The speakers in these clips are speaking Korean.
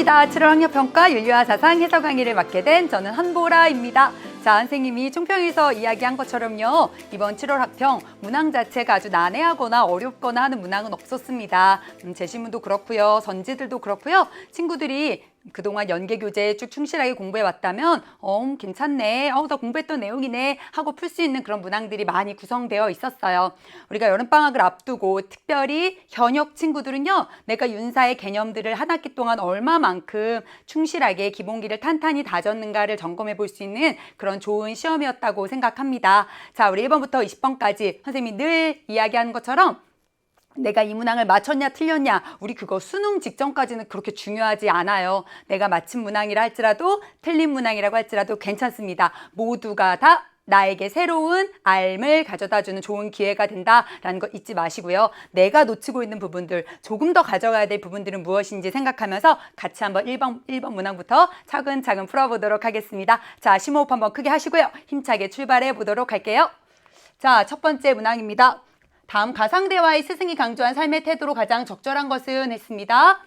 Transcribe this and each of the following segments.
반갑습니다. 7월 학력평가 윤리와 사상 해석 강의를 맡게 된 저는 한보라입니다. 자, 선생님이 총평에서 이야기한 것처럼요. 이번 7월 학평 문항 자체가 아주 난해하거나 어렵거나 하는 문항은 없었습니다. 제시문도 그렇고요. 선지들도 그렇고요. 친구들이 그동안 연계교재 쭉 충실하게 공부해왔다면 괜찮네, 나 공부했던 내용이네 하고 풀 수 있는 그런 문항들이 많이 구성되어 있었어요. 우리가 여름방학을 앞두고 특별히 현역 친구들은요, 내가 윤사의 개념들을 한 학기 동안 얼마만큼 충실하게 기본기를 탄탄히 다졌는가를 점검해 볼 수 있는 그런 좋은 시험이었다고 생각합니다. 자, 우리 1번부터 20번까지 선생님이 늘 이야기하는 것처럼 내가 이 문항을 맞췄냐 틀렸냐, 우리 그거 수능 직전까지는 그렇게 중요하지 않아요. 내가 맞힌 문항이라 할지라도 틀린 문항이라고 할지라도 괜찮습니다. 모두가 다 나에게 새로운 알을 가져다주는 좋은 기회가 된다라는 거 잊지 마시고요. 내가 놓치고 있는 부분들, 조금 더 가져가야 될 부분들은 무엇인지 생각하면서 같이 한번 1번 문항부터 차근차근 풀어보도록 하겠습니다. 자, 심호흡 한번 크게 하시고요. 힘차게 출발해 보도록 할게요. 자, 첫 번째 문항입니다. 다음 가상대화의 스승이 강조한 삶의 태도로 가장 적절한 것은 했습니다.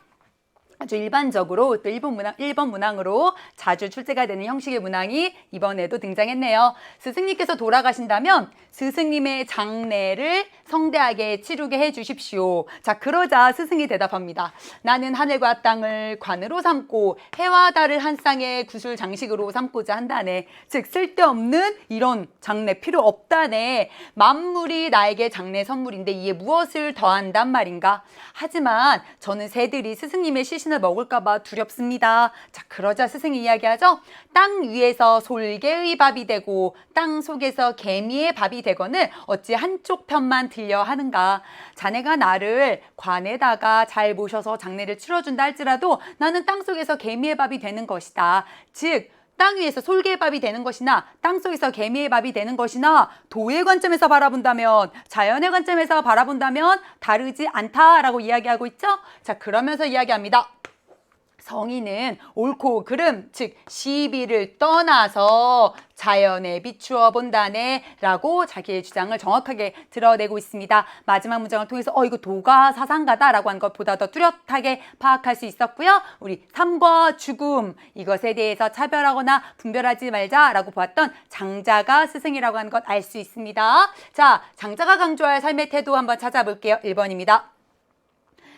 아주 일반적으로 또 1번 문항으로 자주 출제가 되는 형식의 문항이 이번에도 등장했네요. 스승님께서 돌아가신다면 스승님의 장례를 성대하게 치르게 해주십시오. 자, 그러자 스승이 대답합니다. 나는 하늘과 땅을 관으로 삼고 해와 달을 한 쌍의 구슬 장식으로 삼고자 한다네. 즉 쓸데없는 이런 장례 필요 없다네. 만물이 나에게 장례 선물인데 이에 무엇을 더한단 말인가? 하지만 저는 새들이 스승님의 시신을 먹을까 봐 두렵습니다. 자, 그러자 스승이 이야기하죠. 땅 위에서 솔개의 밥이 되고 땅 속에서 개미의 밥이 되거늘 어찌 한쪽 편만 들려 하는가. 자네가 나를 관에다가 잘 모셔서 장례를 치러준다 할지라도 나는 땅 속에서 개미의 밥이 되는 것이다. 즉 땅 위에서 솔개의 밥이 되는 것이나 땅 속에서 개미의 밥이 되는 것이나 도의 관점에서 바라본다면, 자연의 관점에서 바라본다면 다르지 않다라고 이야기하고 있죠. 자, 그러면서 이야기합니다. 성인은 옳고 그름, 즉 시비를 떠나서 자연에 비추어 본다네 라고 자기의 주장을 정확하게 드러내고 있습니다. 마지막 문장을 통해서 이거 도가 사상가다 라고 하는 것보다 더 뚜렷하게 파악할 수 있었고요. 우리 삶과 죽음, 이것에 대해서 차별하거나 분별하지 말자 라고 보았던 장자가 스승이라고 하는 것 알 수 있습니다. 자, 장자가 강조할 삶의 태도 한번 찾아볼게요. 1번입니다.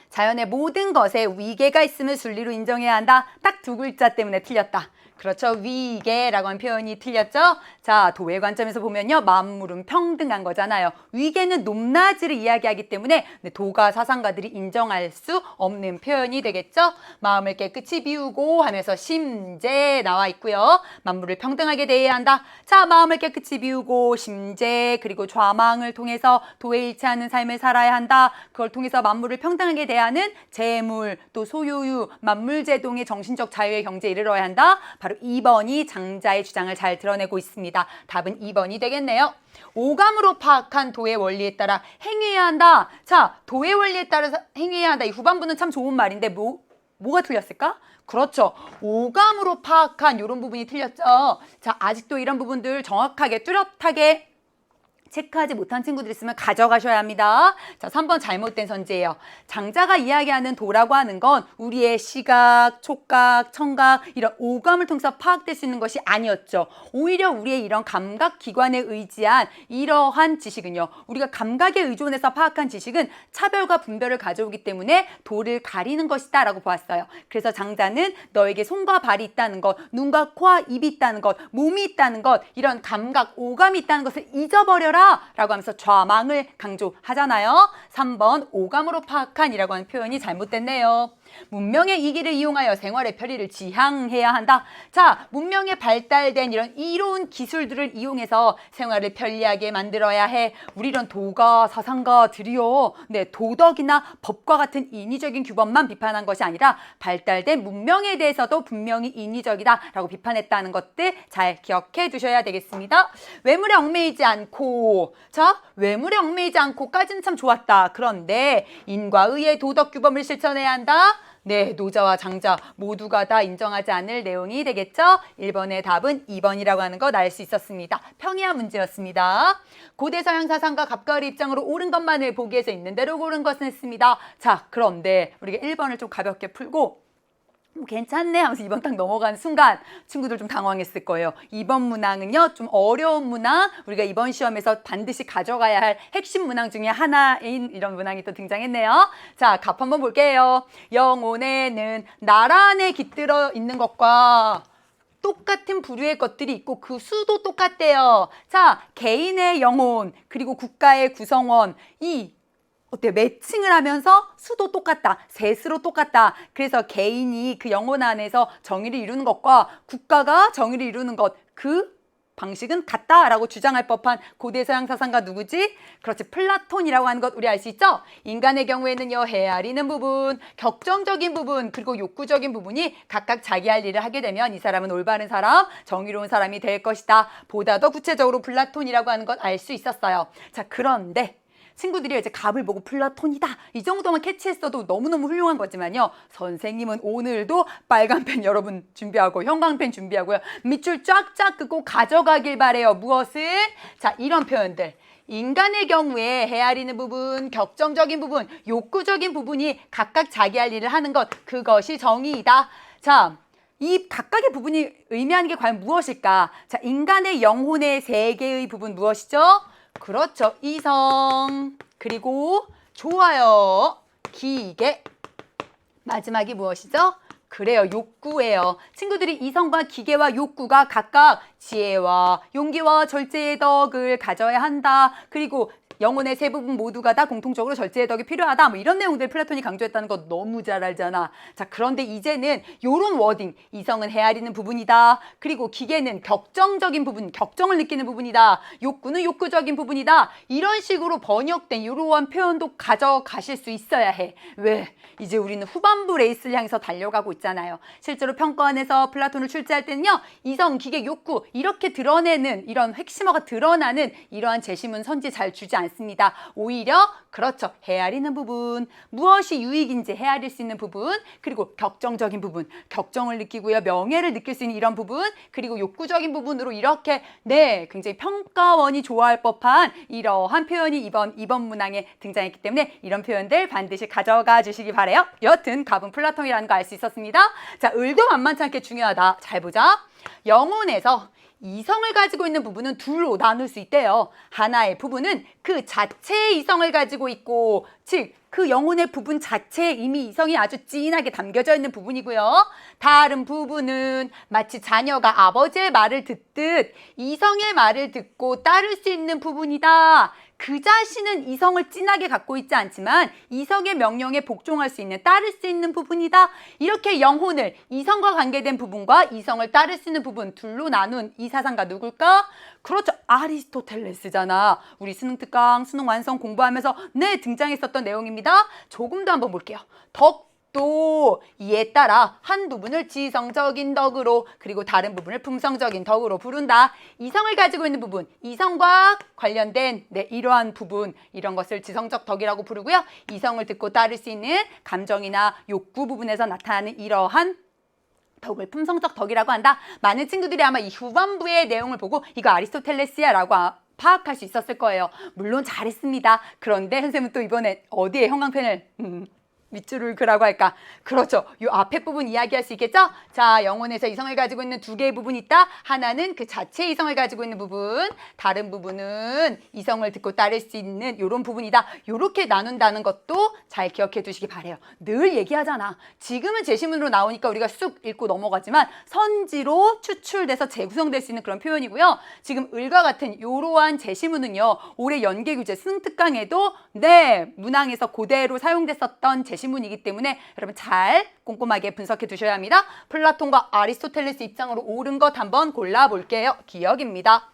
자연의 모든 것에 위계가 있음을 순리로 인정해야 한다. 딱 두 글자 때문에 틀렸다. 그렇죠. 위계라고 하는 표현이 틀렸죠. 자, 도의 관점에서 보면요. 만물은 평등한 거잖아요. 위계는 높낮이를 이야기하기 때문에 도가 사상가들이 인정할 수 없는 표현이 되겠죠. 마음을 깨끗이 비우고 하면서 심재 나와 있고요. 만물을 평등하게 대해야 한다. 자, 마음을 깨끗이 비우고 심재 그리고 좌망을 통해서 도에 일치하는 삶을 살아야 한다. 그걸 통해서 만물을 평등하게 대하는 재물 또 소유유 만물제동의 정신적 자유의 경제에 이르러야 한다. 바로 2번이 장자의 주장을 잘 드러내고 있습니다. 답은 2번이 되겠네요. 오감으로 파악한 도의 원리에 따라 행해야 한다. 자, 도의 원리에 따라서 행해야 한다. 이 후반부는 참 좋은 말인데 뭐가 틀렸을까? 그렇죠. 오감으로 파악한 이런 부분이 틀렸죠. 자, 아직도 이런 부분들 정확하게 뚜렷하게 체크하지 못한 친구들 있으면 가져가셔야 합니다. 자, 3번 잘못된 선지예요. 장자가 이야기하는 도라고 하는 건 우리의 시각, 촉각, 청각 이런 오감을 통해서 파악될 수 있는 것이 아니었죠. 오히려 우리의 이런 감각기관에 의지한 이러한 지식은요. 우리가 감각에 의존해서 파악한 지식은 차별과 분별을 가져오기 때문에 도를 가리는 것이다 라고 보았어요. 그래서 장자는 너에게 손과 발이 있다는 것, 눈과 코와 입이 있다는 것, 몸이 있다는 것, 이런 감각, 오감이 있다는 것을 잊어버려라 라고 하면서 좌망을 강조하잖아요. 3번 오감으로 파악한 이라고 하는 표현이 잘못됐네요. 문명의 이기를 이용하여 생활의 편리를 지향해야 한다. 자, 문명에 발달된 이런 이로운 기술들을 이용해서 생활을 편리하게 만들어야 해. 우리 이런 도가 사상가들이요. 도덕이나 법과 같은 인위적인 규범만 비판한 것이 아니라 발달된 문명에 대해서도 분명히 인위적이다 라고 비판했다는 것들 잘 기억해 두셔야 되겠습니다. 외물에 얽매이지 않고, 자, 외물에 얽매이지 않고까지는 참 좋았다. 그런데 인과 의의 도덕 규범을 실천해야 한다. 네, 노자와 장자 모두가 다 인정하지 않을 내용이 되겠죠? 1번의 답은 2번이라고 하는 것 알 수 있었습니다. 평이한 문제였습니다. 고대 서양 사상가 갑과을의 입장으로 옳은 것만을 보기에서 있는 대로 고른 것은 했습니다. 자, 그런데 우리가 1번을 좀 가볍게 풀고 괜찮네 하면서 2번 딱 넘어간 순간 친구들 좀 당황했을 거예요. 2번 문항은요, 좀 어려운 문항, 우리가 이번 시험에서 반드시 가져가야 할 핵심 문항 중에 하나인 이런 문항이 또 등장했네요. 자, 답 한번 볼게요. 영혼에는 나란히 깃들어 있는 것과 똑같은 부류의 것들이 있고 그 수도 똑같대요. 자, 개인의 영혼 그리고 국가의 구성원, 이 어때? 매칭을 하면서 수도 똑같다. 셋으로 똑같다. 그래서 개인이 그 영혼 안에서 정의를 이루는 것과 국가가 정의를 이루는 것, 그 방식은 같다라고 주장할 법한 고대 서양 사상가 누구지? 그렇지, 플라톤이라고 하는 것 우리 알 수 있죠? 인간의 경우에는요, 헤아리는 부분, 격정적인 부분, 그리고 욕구적인 부분이 각각 자기 할 일을 하게 되면 이 사람은 올바른 사람, 정의로운 사람이 될 것이다. 보다 더 구체적으로 플라톤이라고 하는 것 알 수 있었어요. 자, 그런데 친구들이 이제 갑을 보고 플라톤이다 이 정도만 캐치했어도 너무너무 훌륭한 거지만요, 선생님은 오늘도 빨간 펜 여러분 준비하고 형광펜 준비하고요, 밑줄 쫙쫙 긋고 가져가길 바래요. 무엇을? 자, 이런 표현들, 인간의 경우에 헤아리는 부분, 격정적인 부분, 욕구적인 부분이 각각 자기 할 일을 하는 것, 그것이 정의이다. 자, 이 각각의 부분이 의미하는 게 과연 무엇일까? 자, 인간의 영혼의 세 개의 부분 무엇이죠? 그렇죠. 이성, 그리고 좋아요, 기계, 마지막이 무엇이죠? 그래요, 욕구예요. 친구들이 이성과 기계와 욕구가 각각 지혜와 용기와 절제의 덕을 가져야 한다. 그리고 영혼의 세 부분 모두가 다 공통적으로 절제의 덕이 필요하다. 뭐 이런 내용들 플라톤이 강조했다는 거 너무 잘 알잖아. 자, 그런데 이제는 요런 워딩, 이성은 헤아리는 부분이다. 그리고 기계는 격정적인 부분, 격정을 느끼는 부분이다. 욕구는 욕구적인 부분이다. 이런 식으로 번역된 이러한 표현도 가져가실 수 있어야 해. 왜? 이제 우리는 후반부 레이스를 향해서 달려가고 있잖아요. 실제로 평가원에서 플라톤을 출제할 때는요, 이성, 기계, 욕구 이렇게 드러내는, 이런 핵심어가 드러나는 이러한 제시문 선지 잘 주지 않습니다. 오히려 그렇죠, 헤아리는 부분, 무엇이 유익인지 헤아릴 수 있는 부분, 그리고 격정적인 부분, 격정을 느끼고요, 명예를 느낄 수 있는 이런 부분, 그리고 욕구적인 부분으로 이렇게 굉장히 평가원이 좋아할 법한 이러한 표현이 이번 문항에 등장했기 때문에 이런 표현들 반드시 가져가 주시기 바래요. 여튼 갑은 플라톤이라는 거 알 수 있었습니다. 자, 을도 만만치 않게 중요하다. 잘 보자. 영혼에서 이성을 가지고 있는 부분은 둘로 나눌 수 있대요. 하나의 부분은 그 자체의 이성을 가지고 있고, 즉 그 영혼의 부분 자체에 이미 이성이 아주 진하게 담겨져 있는 부분이고요. 다른 부분은 마치 자녀가 아버지의 말을 듣듯 이성의 말을 듣고 따를 수 있는 부분이다. 그 자신은 이성을 진하게 갖고 있지 않지만 이성의 명령에 복종할 수 있는, 따를 수 있는 부분이다. 이렇게 영혼을 이성과 관계된 부분과 이성을 따를 수 있는 부분 둘로 나눈 이 사상가 누굴까? 그렇죠, 아리스토텔레스잖아. 우리 수능 특강, 수능 완성 공부하면서 등장했었던 내용입니다. 조금 더 한번 볼게요. 덕도 이에 따라 한 부분을 지성적인 덕으로, 그리고 다른 부분을 품성적인 덕으로 부른다. 이성을 가지고 있는 부분, 이성과 관련된 이러한 부분, 이런 것을 지성적 덕이라고 부르고요. 이성을 듣고 따를 수 있는 감정이나 욕구 부분에서 나타나는 이러한 덕을 품성적 덕이라고 한다. 많은 친구들이 아마 이 후반부의 내용을 보고 이거 아리스토텔레스야 라고 파악할 수 있었을 거예요. 물론 잘했습니다. 그런데 선생님은 또 이번에 어디에 형광펜을 밑줄을 그라고 할까? 그렇죠, 이 앞에 부분 이야기할 수 있겠죠? 자, 영혼에서 이성을 가지고 있는 두 개의 부분이 있다. 하나는 그 자체의 이성을 가지고 있는 부분, 다른 부분은 이성을 듣고 따를 수 있는 이런 부분이다. 이렇게 나눈다는 것도 잘 기억해 두시기 바래요. 늘 얘기하잖아. 지금은 제시문으로 나오니까 우리가 쑥 읽고 넘어가지만 선지로 추출돼서 재구성될 수 있는 그런 표현이고요. 지금 을과 같은 이러한 제시문은요, 올해 연계규제 수능 특강에도 문항에서 그대로 사용됐었던 제시문이기 때문에 여러분 잘 꼼꼼하게 분석해 두셔야 합니다. 플라톤과 아리스토텔레스 입장으로 옳은 것 한번 골라볼게요. 기억입니다.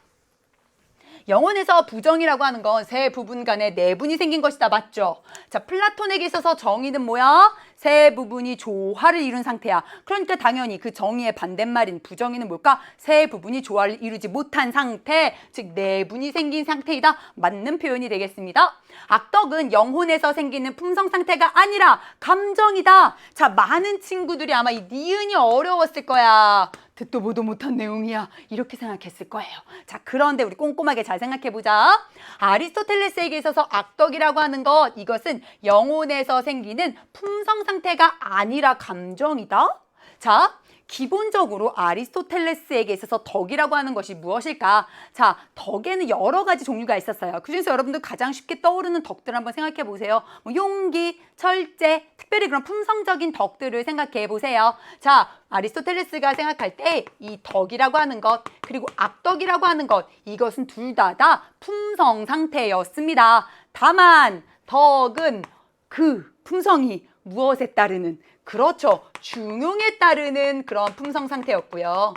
영혼에서 부정이라고 하는 건 세 부분 간에 내분이 생긴 것이다. 맞죠? 자, 플라톤에게 있어서 정의는 뭐야? 세 부분이 조화를 이룬 상태야. 그러니까 당연히 그 정의의 반대말인 부정의는 뭘까? 세 부분이 조화를 이루지 못한 상태, 즉 내분이 생긴 상태이다. 맞는 표현이 되겠습니다. 악덕은 영혼에서 생기는 품성 상태가 아니라 감정이다. 자, 많은 친구들이 아마 이 니은이 어려웠을 거야. 듣도 보도 못한 내용이야. 이렇게 생각했을 거예요. 자, 그런데 우리 꼼꼼하게 잘 생각해보자. 아리스토텔레스에게 있어서 악덕이라고 하는 것, 이것은 영혼에서 생기는 품성 상태가 아니라 감정이다. 자, 기본적으로 아리스토텔레스에게 있어서 덕이라고 하는 것이 무엇일까? 자, 덕에는 여러 가지 종류가 있었어요. 그중에서 여러분들 가장 쉽게 떠오르는 덕들 한번 생각해 보세요. 뭐 용기, 철제, 특별히 그런 품성적인 덕들을 생각해 보세요. 자, 아리스토텔레스가 생각할 때 이 덕이라고 하는 것, 그리고 악덕이라고 하는 것, 이것은 둘 다 품성 상태였습니다. 다만 덕은 그 품성이 무엇에 따르는, 그렇죠, 중용에 따르는 그런 품성 상태였고요.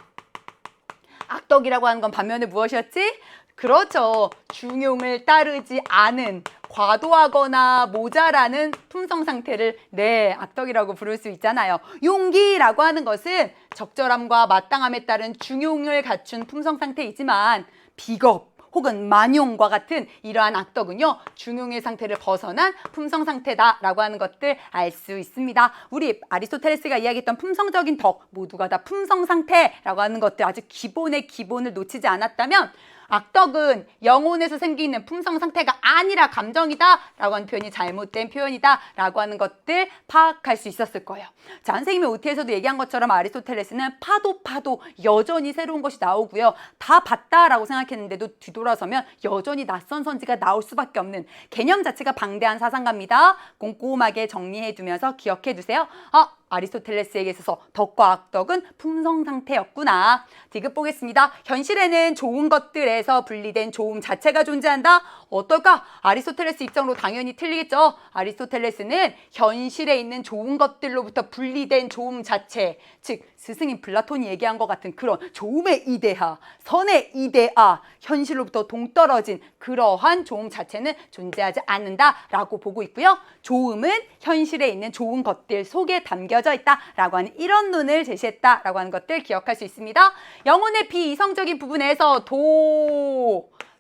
악덕이라고 하는 건 반면에 무엇이었지? 그렇죠, 중용을 따르지 않은, 과도하거나 모자라는 품성 상태를 악덕이라고 부를 수 있잖아요. 용기라고 하는 것은 적절함과 마땅함에 따른 중용을 갖춘 품성 상태이지만, 비겁 혹은 만용과 같은 이러한 악덕은요, 중용의 상태를 벗어난 품성 상태다라고 하는 것들 알 수 있습니다. 우리 아리스토텔레스가 이야기했던 품성적인 덕, 모두가 다 품성 상태라고 하는 것들, 아주 기본의 기본을 놓치지 않았다면, 악덕은 영혼에서 생기는 품성 상태가 아니라 감정이다 라고 하는 표현이 잘못된 표현이다 라고 하는 것들 파악할 수 있었을 거예요. 자, 선생님이 OT에서도 얘기한 것처럼 아리스토텔레스는 파도 여전히 새로운 것이 나오고요. 다 봤다라고 생각했는데도 뒤돌아서면 여전히 낯선 선지가 나올 수밖에 없는, 개념 자체가 방대한 사상가입니다. 꼼꼼하게 정리해두면서 기억해두세요. 아리스토텔레스에게 있어서 덕과 악덕은 품성 상태였구나. 디귿 보겠습니다. 현실에는 좋은 것들에서 분리된 좋음 자체가 존재한다. 어떨까? 아리스토텔레스 입장으로 당연히 틀리겠죠. 아리스토텔레스는 현실에 있는 좋은 것들로부터 분리된 좋음 자체, 즉 스승인 플라톤이 얘기한 것 같은 그런 좋음의 이데아, 선의 이데아, 현실로부터 동떨어진 그러한 좋음 자체는 존재하지 않는다라고 보고 있고요. 좋음은 현실에 있는 좋은 것들 속에 담겨져 있다라고 하는 이런 논을 제시했다라고 하는 것들 기억할 수 있습니다. 영혼의 비이성적인 부분에서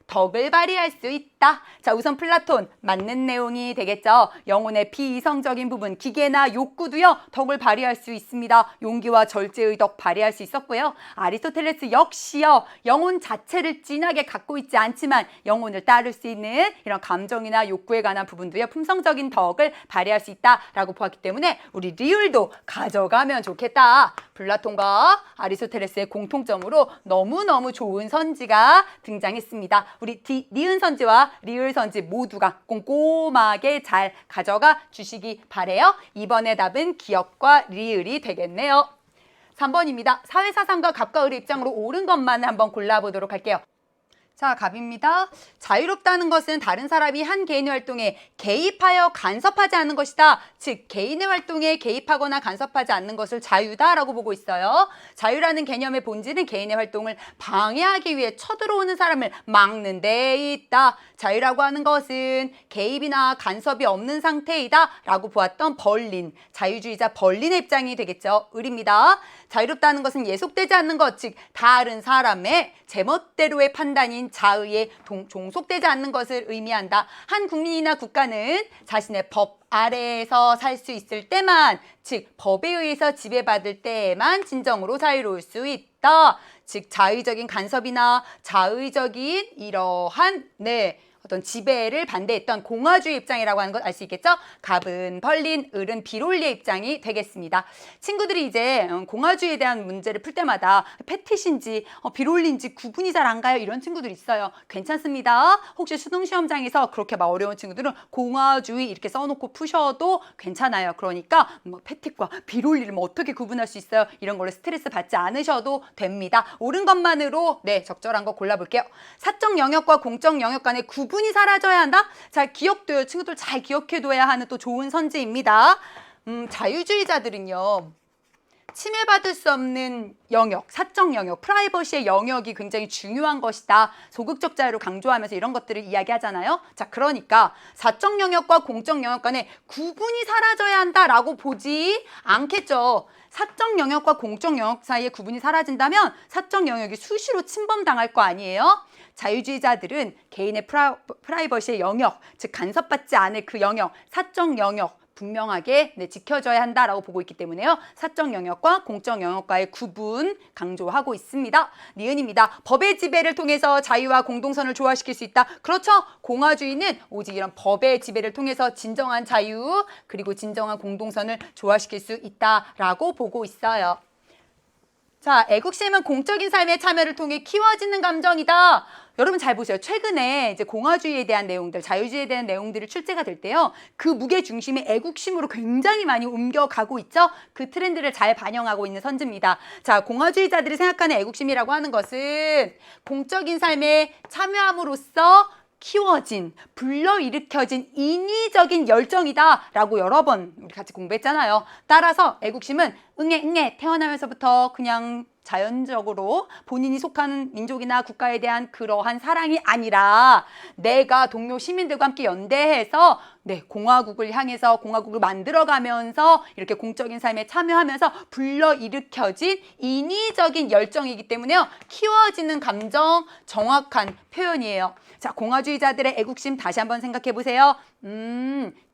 덕을 발휘할 수 있다. 자, 우선 플라톤 맞는 내용이 되겠죠. 영혼의 비이성적인 부분, 기계나 욕구도요, 덕을 발휘할 수 있습니다. 용기와 절제의 덕 발휘할 수 있었고요. 아리스토텔레스 역시요, 영혼 자체를 진하게 갖고 있지 않지만 영혼을 따를 수 있는 이런 감정이나 욕구에 관한 부분도요, 품성적인 덕을 발휘할 수 있다라고 보았기 때문에 우리 리을도 가져가면 좋겠다. 플라톤과 아리스토텔레스의 공통점으로 너무너무 좋은 선지가 등장했습니다. 우리 니은 선지와 리을 선지 모두가 꼼꼼하게 잘 가져가 주시기 바래요. 이번의 답은 기역과 리을이 되겠네요. 3번입니다. 사회사상가 갑과 을의 입장으로 옳은 것만 한번 골라보도록 할게요. 자, 갑입니다. 자유롭다는 것은 다른 사람이 한 개인의 활동에 개입하여 간섭하지 않는 것이다. 즉, 개인의 활동에 개입하거나 간섭하지 않는 것을 자유다라고 보고 있어요. 자유라는 개념의 본질은 개인의 활동을 방해하기 위해 쳐들어오는 사람을 막는 데 있다. 자유라고 하는 것은 개입이나 간섭이 없는 상태이다 라고 보았던 벌린, 자유주의자 벌린의 입장이 되겠죠. 을입니다. 자유롭다는 것은 예속되지 않는 것, 즉 다른 사람의 제멋대로의 판단인 자의에 종속되지 않는 것을 의미한다. 한 국민이나 국가는 자신의 법 아래에서 살 수 있을 때만, 즉 법에 의해서 지배받을 때에만 진정으로 자유로울 수 있다. 즉 자의적인 간섭이나 자의적인 이러한 어떤 지배를 반대했던 공화주의 입장이라고 하는 것 알 수 있겠죠? 갑은 벌린, 을은 비롤리의 입장이 되겠습니다. 친구들이 이제 공화주의에 대한 문제를 풀 때마다 패티신지 비롤리인지 구분이 잘 안 가요, 이런 친구들이 있어요. 괜찮습니다. 혹시 수능시험장에서 그렇게 막 어려운 친구들은 공화주의 이렇게 써놓고 푸셔도 괜찮아요. 그러니까 패티과 비롤리를 어떻게 구분할 수 있어요? 이런 걸로 스트레스 받지 않으셔도 됩니다. 옳은 것만으로 적절한 거 골라볼게요. 사적 영역과 공적 영역 간의 구분이 사라져야 한다? 잘 기억돼요. 친구들 잘 기억해둬야 하는 또 좋은 선지입니다. 자유주의자들은요, 침해받을 수 없는 영역, 사적 영역, 프라이버시의 영역이 굉장히 중요한 것이다. 소극적 자유를 강조하면서 이런 것들을 이야기하잖아요. 자, 그러니까 사적 영역과 공적 영역 간의 구분이 사라져야 한다라고 보지 않겠죠. 사적 영역과 공적 영역 사이의 구분이 사라진다면 사적 영역이 수시로 침범당할 거 아니에요? 자유주의자들은 개인의 프라이버시의 영역, 즉 간섭받지 않을 그 영역, 사적 영역 분명하게 지켜져야 한다라고 보고 있기 때문에요. 사적 영역과 공적 영역과의 구분 강조하고 있습니다. 니은입니다. 법의 지배를 통해서 자유와 공동선을 조화시킬 수 있다. 그렇죠. 공화주의는 오직 이런 법의 지배를 통해서 진정한 자유 그리고 진정한 공동선을 조화시킬 수 있다라고 보고 있어요. 자, 애국심은 공적인 삶의 참여를 통해 키워지는 감정이다. 여러분 잘 보세요. 최근에 이제 공화주의에 대한 내용들, 자유주의에 대한 내용들이 출제가 될 때요. 그 무게 중심이 애국심으로 굉장히 많이 옮겨가고 있죠. 그 트렌드를 잘 반영하고 있는 선지입니다. 자, 공화주의자들이 생각하는 애국심이라고 하는 것은 공적인 삶에 참여함으로써 키워진, 불러일으켜진 인위적인 열정이다라고 여러 번 우리 같이 공부했잖아요. 따라서 애국심은 응애 태어나면서부터 그냥 자연적으로 본인이 속한 민족이나 국가에 대한 그러한 사랑이 아니라 내가 동료 시민들과 함께 연대해서 공화국을 향해서 공화국을 만들어가면서 이렇게 공적인 삶에 참여하면서 불러일으켜진 인위적인 열정이기 때문에요. 키워지는 감정, 정확한 표현이에요. 자, 공화주의자들의 애국심 다시 한번 생각해 보세요.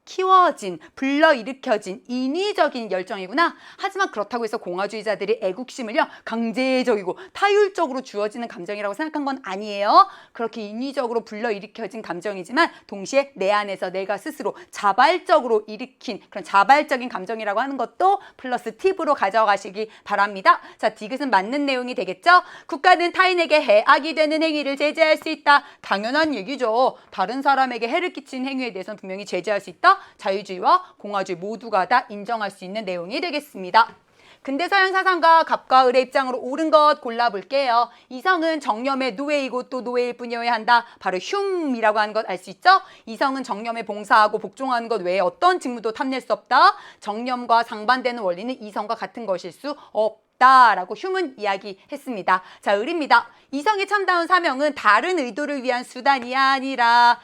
키워진, 불러일으켜진 인위적인 열정이구나. 하지만 그렇다고 해서 공화주의자들이 애국심을요 강제적이고 타율적으로 주어지는 감정이라고 생각한 건 아니에요. 그렇게 인위적으로 불러일으켜진 감정이지만 동시에 내 안에서 내가 스스로 자발적으로 일으킨 그런 자발적인 감정이라고 하는 것도 플러스 팁으로 가져가시기 바랍니다. 자, 디귿은 맞는 내용이 되겠죠? 국가는 타인에게 해악이 되는 행위를 제재할 수 있다. 당연한 얘기죠. 다른 사람에게 해를 끼친 행위에 대해서는 분명히 제재할 수 있다. 자유주의와 공화주의 모두가 다 인정할 수 있는 내용이 되겠습니다. 근대 서양 사상가 갑과 을의 입장으로 옳은 것 골라볼게요. 이성은 정념의 노예이고 또 노예일 뿐이어야 한다. 바로 흉이라고 하는 것 알 수 있죠? 이성은 정념에 봉사하고 복종하는 것 외에 어떤 직무도 탐낼 수 없다. 정념과 상반되는 원리는 이성과 같은 것일 수 없다. 라고 휴문 이야기했습니다. 자, 을입니다. 이성의 참다운 사명은 다른 의도를 위한 수단이 아니라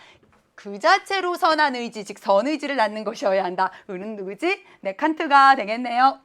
그 자체로 선한 의지, 즉 선의지를 낳는 것이어야 한다. 을은 의지? 네, 칸트가 되겠네요.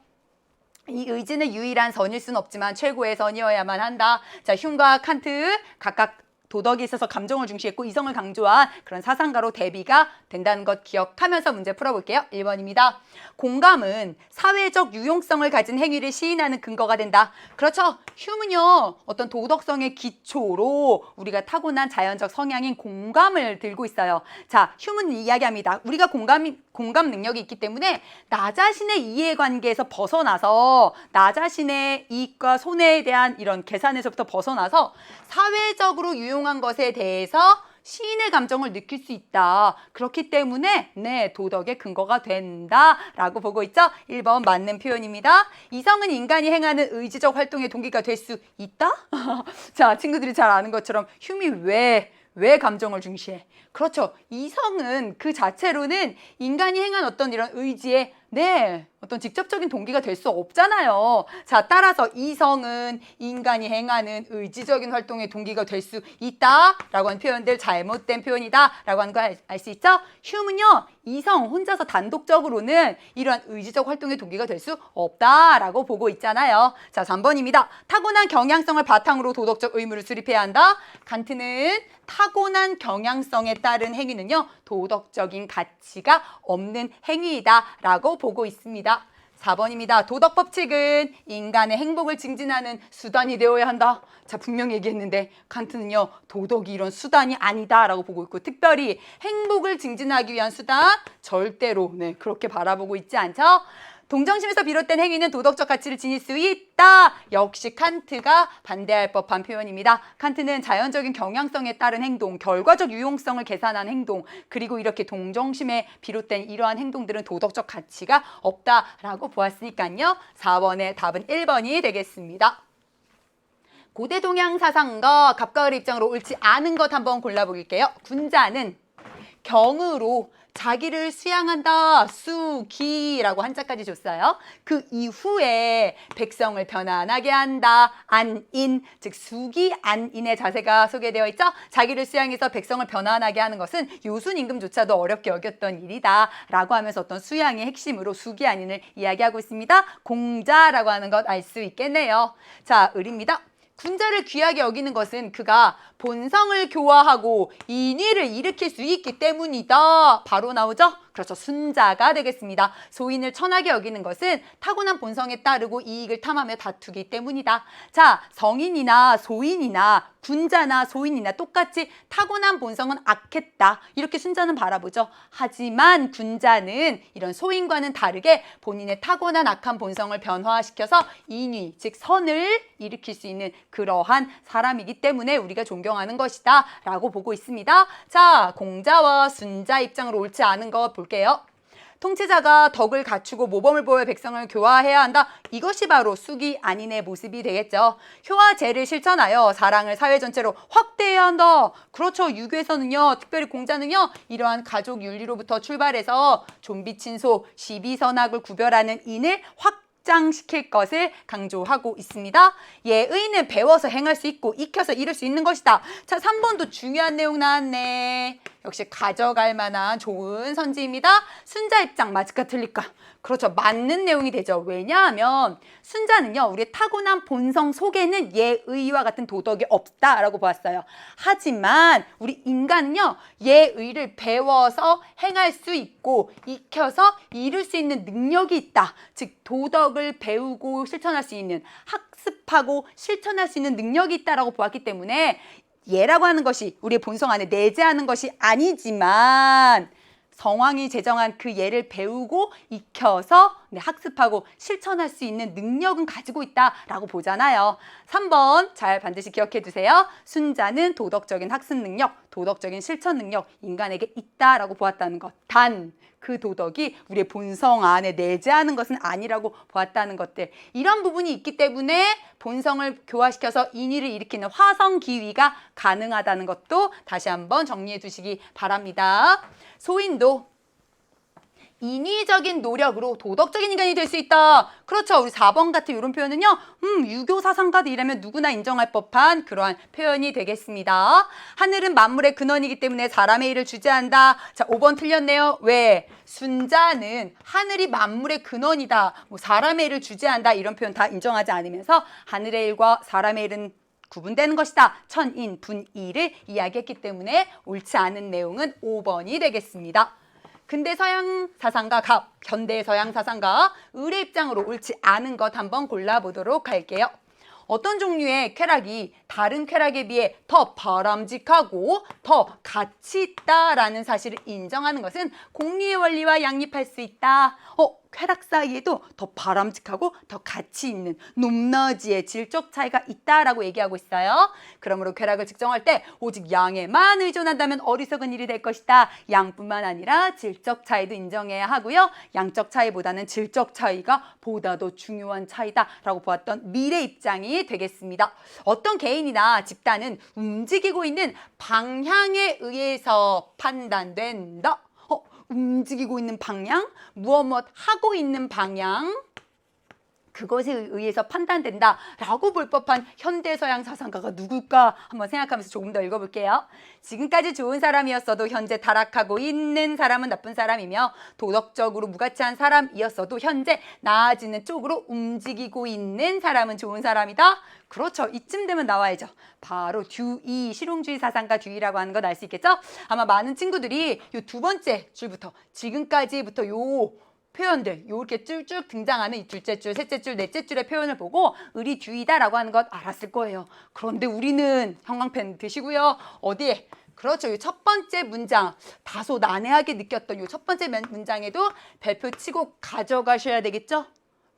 이 의지는 유일한 선일 수는 없지만 최고의 선이어야만 한다. 자, 흉과 칸트 각각 도덕에 있어서 감정을 중시했고 이성을 강조한 그런 사상가로 대비가 된다는 것 기억하면서 문제 풀어볼게요. 1번입니다. 공감은 사회적 유용성을 가진 행위를 시인하는 근거가 된다. 그렇죠. 휴문요. 어떤 도덕성의 기초로 우리가 타고난 자연적 성향인 공감을 들고 있어요. 자, 휴문 이야기합니다. 우리가 공감 능력이 있기 때문에 나 자신의 이해관계에서 벗어나서 나 자신의 이익과 손해에 대한 이런 계산에서부터 벗어나서 사회적으로 유용한 것에 대해서 시인의 감정을 느낄 수 있다. 그렇기 때문에 도덕의 근거가 된다라고 보고 있죠. 1번 맞는 표현입니다. 이성은 인간이 행하는 의지적 활동의 동기가 될 수 있다? 자, 친구들이 잘 아는 것처럼 휴미 왜 감정을 중시해? 그렇죠. 이성은 그 자체로는 인간이 행한 어떤 이런 의지에 어떤 직접적인 동기가 될 수 없잖아요. 자, 따라서 이성은 인간이 행하는 의지적인 활동의 동기가 될 수 있다라고 하는 표현들 잘못된 표현이다라고 하는 거 알 수 있죠? 휴문요. 이성 혼자서 단독적으로는 이러한 의지적 활동의 동기가 될 수 없다라고 보고 있잖아요. 자, 3번입니다. 타고난 경향성을 바탕으로 도덕적 의무를 수립해야 한다. 칸트는 타고난 경향성에 따른 행위는요. 도덕적인 가치가 없는 행위이다라고 보고 있습니다. 4번입니다. 도덕 법칙은 인간의 행복을 증진하는 수단이 되어야 한다. 자, 분명히 얘기했는데 칸트는요. 도덕이 이런 수단이 아니다라고 보고 있고 특별히 행복을 증진하기 위한 수단 절대로 그렇게 바라보고 있지 않죠. 동정심에서 비롯된 행위는 도덕적 가치를 지닐 수 있다. 역시 칸트가 반대할 법한 표현입니다. 칸트는 자연적인 경향성에 따른 행동, 결과적 유용성을 계산한 행동, 그리고 이렇게 동정심에 비롯된 이러한 행동들은 도덕적 가치가 없다라고 보았으니까요. 4번의 답은 1번이 되겠습니다. 고대 동양 사상가 갑과 을의 입장으로 옳지 않은 것 한번 골라볼게요. 군자는 경으로 자기를 수양한다. 수기라고 한자까지 줬어요. 그 이후에 백성을 편안하게 한다. 안인, 즉 수기 안인의 자세가 소개되어 있죠. 자기를 수양해서 백성을 편안하게 하는 것은 요순 임금조차도 어렵게 여겼던 일이다 라고 하면서 어떤 수양의 핵심으로 수기 안인을 이야기하고 있습니다. 공자라고 하는 것 알 수 있겠네요. 자, 을입니다. 군자를 귀하게 여기는 것은 그가 본성을 교화하고 인위를 일으킬 수 있기 때문이다. 바로 나오죠? 그렇죠. 순자가 되겠습니다. 소인을 천하게 여기는 것은 타고난 본성에 따르고 이익을 탐하며 다투기 때문이다. 자, 성인이나 소인이나 군자나 소인이나 똑같이 타고난 본성은 악했다. 이렇게 순자는 바라보죠. 하지만 군자는 이런 소인과는 다르게 본인의 타고난 악한 본성을 변화시켜서 인위, 즉 선을 일으킬 수 있는 그러한 사람이기 때문에 우리가 존경하는 것이다 라고 보고 있습니다. 자, 공자와 순자 입장으로 옳지 않은 것 볼게요. 통치자가 덕을 갖추고 모범을 보여 백성을 교화해야 한다. 이것이 바로 숙이 아닌의 모습이 되겠죠. 효와 재를 실천하여 사랑을 사회 전체로 확대해야 한다. 그렇죠. 유교에서는요, 특별히 공자는요, 이러한 가족 윤리로부터 출발해서 좀비 친소, 시비선악을 구별하는 인을 확장시킬 것을 강조하고 있습니다. 예의는 배워서 행할 수 있고 익혀서 이룰 수 있는 것이다. 자, 3번도 중요한 내용 나왔네. 역시 가져갈 만한 좋은 선지입니다. 순자 입장 맞을까 틀릴까? 그렇죠. 맞는 내용이 되죠. 왜냐하면 순자는요, 우리의 타고난 본성 속에는 예의와 같은 도덕이 없다라고 보았어요. 하지만 우리 인간은요, 예의를 배워서 행할 수 있고 익혀서 이룰 수 있는 능력이 있다. 즉 도덕을 배우고 실천할 수 있는, 학습하고 실천할 수 있는 능력이 있다라고 보았기 때문에 예라고 하는 것이 우리의 본성 안에 내재하는 것이 아니지만 성왕이 제정한 그 예를 배우고 익혀서 학습하고 실천할 수 있는 능력은 가지고 있다라고 보잖아요. 3번 잘 반드시 기억해 두세요. 순자는 도덕적인 학습 능력, 도덕적인 실천 능력 인간에게 있다라고 보았다는 것. 단 그 도덕이 우리의 본성 안에 내재하는 것은 아니라고 보았다는 것들. 이런 부분이 있기 때문에 본성을 교화시켜서 인위를 일으키는 화성기위가 가능하다는 것도 다시 한번 정리해 두시기 바랍니다. 소인도 인위적인 노력으로 도덕적인 인간이 될 수 있다. 그렇죠. 우리 4번 같은 이런 표현은요. 유교 사상가도 이라면 누구나 인정할 법한 그러한 표현이 되겠습니다. 하늘은 만물의 근원이기 때문에 사람의 일을 주재한다. 자, 5번 틀렸네요. 왜? 순자는 하늘이 만물의 근원이다. 뭐 사람의 일을 주재한다. 이런 표현 다 인정하지 않으면서 하늘의 일과 사람의 일은 구분되는 것이다. 천인, 분이를 이야기했기 때문에 옳지 않은 내용은 5번이 되겠습니다. 근대 서양 사상가 갑, 현대 서양 사상가 을의 입장으로 옳지 않은 것 한번 골라보도록 할게요. 어떤 종류의 쾌락이 다른 쾌락에 비해 더 바람직하고 더 가치 있다라는 사실을 인정하는 것은 공리의 원리와 양립할 수 있다. 쾌락 사이에도 더 바람직하고 더 가치 있는 높낮이의 질적 차이가 있다라고 얘기하고 있어요. 그러므로 쾌락을 측정할 때 오직 양에만 의존한다면 어리석은 일이 될 것이다. 양뿐만 아니라 질적 차이도 인정해야 하고요. 양적 차이보다는 질적 차이가 보다 더 중요한 차이다라고 보았던 밀의 입장이 되겠습니다. 어떤 개인이나 집단은 움직이고 있는 방향에 의해서 판단된다. 움직이고 있는 방향, 무엇 하고 있는 방향, 그것에 의해서 판단된다라고 볼 법한 현대서양 사상가가 누굴까 한번 생각하면서 조금 더 읽어볼게요. 지금까지 좋은 사람이었어도 현재 타락하고 있는 사람은 나쁜 사람이며 도덕적으로 무가치한 사람이었어도 현재 나아지는 쪽으로 움직이고 있는 사람은 좋은 사람이다. 그렇죠. 이쯤 되면 나와야죠. 바로 듀이, 실용주의 사상가 듀이라고 하는 건 알 수 있겠죠? 아마 많은 친구들이 이 두 번째 줄부터 지금까지부터 요 표현들, 요렇게 쭉쭉 등장하는 이 둘째 줄, 셋째 줄, 넷째 줄의 표현을 보고 을이 듀이다라고 하는 것 알았을 거예요. 그런데 우리는 형광펜 드시고요. 어디에? 그렇죠. 이 첫 번째 문장, 다소 난해하게 느꼈던 이 첫 번째 문장에도 별표 치고 가져가셔야 되겠죠?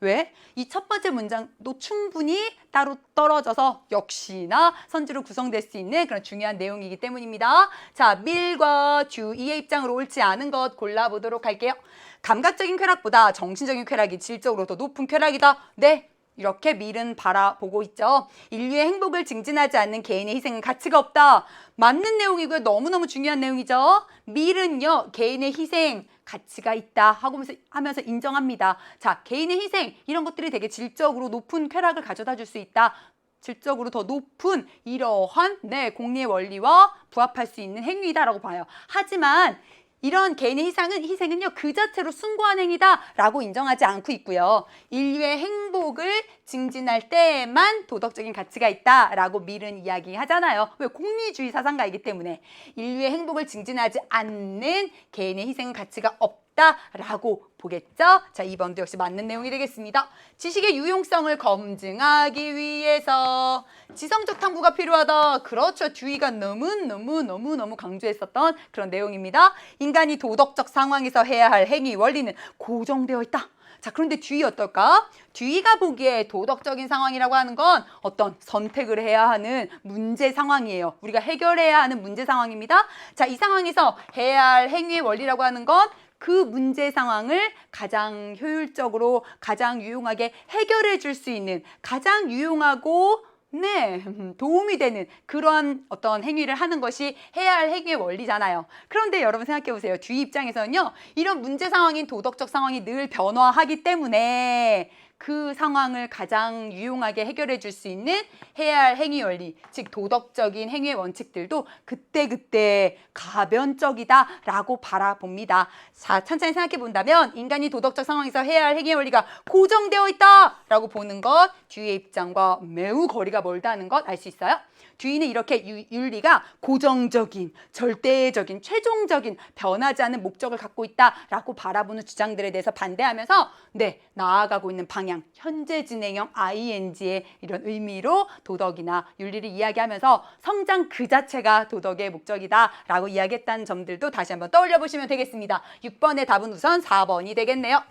왜? 이 첫 번째 문장도 충분히 따로 떨어져서 역시나 선지로 구성될 수 있는 그런 중요한 내용이기 때문입니다. 자, 밀과 듀이의 입장으로 옳지 않은 것 골라보도록 할게요. 감각적인 쾌락보다 정신적인 쾌락이 질적으로 더 높은 쾌락이다. 네, 이렇게 밀은 바라보고 있죠. 인류의 행복을 증진하지 않는 개인의 희생은 가치가 없다. 맞는 내용이고요. 너무너무 중요한 내용이죠. 밀은요, 개인의 희생 가치가 있다 하면서 인정합니다. 자, 개인의 희생 이런 것들이 되게 질적으로 높은 쾌락을 가져다 줄 수 있다. 질적으로 더 높은 이러한 공리의 원리와 부합할 수 있는 행위다라고 봐요. 하지만 이런 개인의 희생은요 그 자체로 숭고한 행위다라고 인정하지 않고 있고요. 인류의 행복을 증진할 때만 도덕적인 가치가 있다라고 밀은 이야기하잖아요. 왜? 공리주의 사상가이기 때문에 인류의 행복을 증진하지 않는 개인의 희생은 가치가 없다. 있다라고 보겠죠? 자, 2번도 역시 맞는 내용이 되겠습니다. 지식의 유용성을 검증하기 위해서 지성적 탐구가 필요하다. 그렇죠. 듀이가 너무 강조했었던 그런 내용입니다. 인간이 도덕적 상황에서 해야 할 행위 원리는 고정되어 있다. 자, 그런데 듀이 어떨까? 듀이가 보기에 도덕적인 상황이라고 하는 건 어떤 선택을 해야 하는 문제 상황이에요. 우리가 해결해야 하는 문제 상황입니다. 자, 이 상황에서 해야 할 행위의 원리라고 하는 건 그 문제 상황을 가장 효율적으로, 가장 유용하게 해결해 줄 수 있는 가장 유용하고 도움이 되는 그러한 어떤 행위를 하는 것이 해야 할 행위의 원리잖아요. 그런데 여러분 생각해 보세요. 듀이 입장에서는요, 이런 문제 상황인 도덕적 상황이 늘 변화하기 때문에 그 상황을 가장 유용하게 해결해 줄 수 있는 해야 할 행위 원리, 즉 도덕적인 행위의 원칙들도 그때그때 가변적이다라고 바라봅니다. 자, 천천히 생각해 본다면 인간이 도덕적 상황에서 해야 할 행위의 원리가 고정되어 있다라고 보는 것, 듀이의 입장과 매우 거리가 멀다는 것 알 수 있어요. 듀이는 이렇게 윤리가 고정적인, 절대적인, 최종적인, 변하지 않는 목적을 갖고 있다라고 바라보는 주장들에 대해서 반대하면서 나아가고 있는 방향, 현재 진행형 ing의 이런 의미로 도덕이나 윤리를 이야기하면서 성장 그 자체가 도덕의 목적이다라고 이야기했다는 점들도 다시 한번 떠올려 보시면 되겠습니다. 6번의 답은 우선 4번이 되겠네요.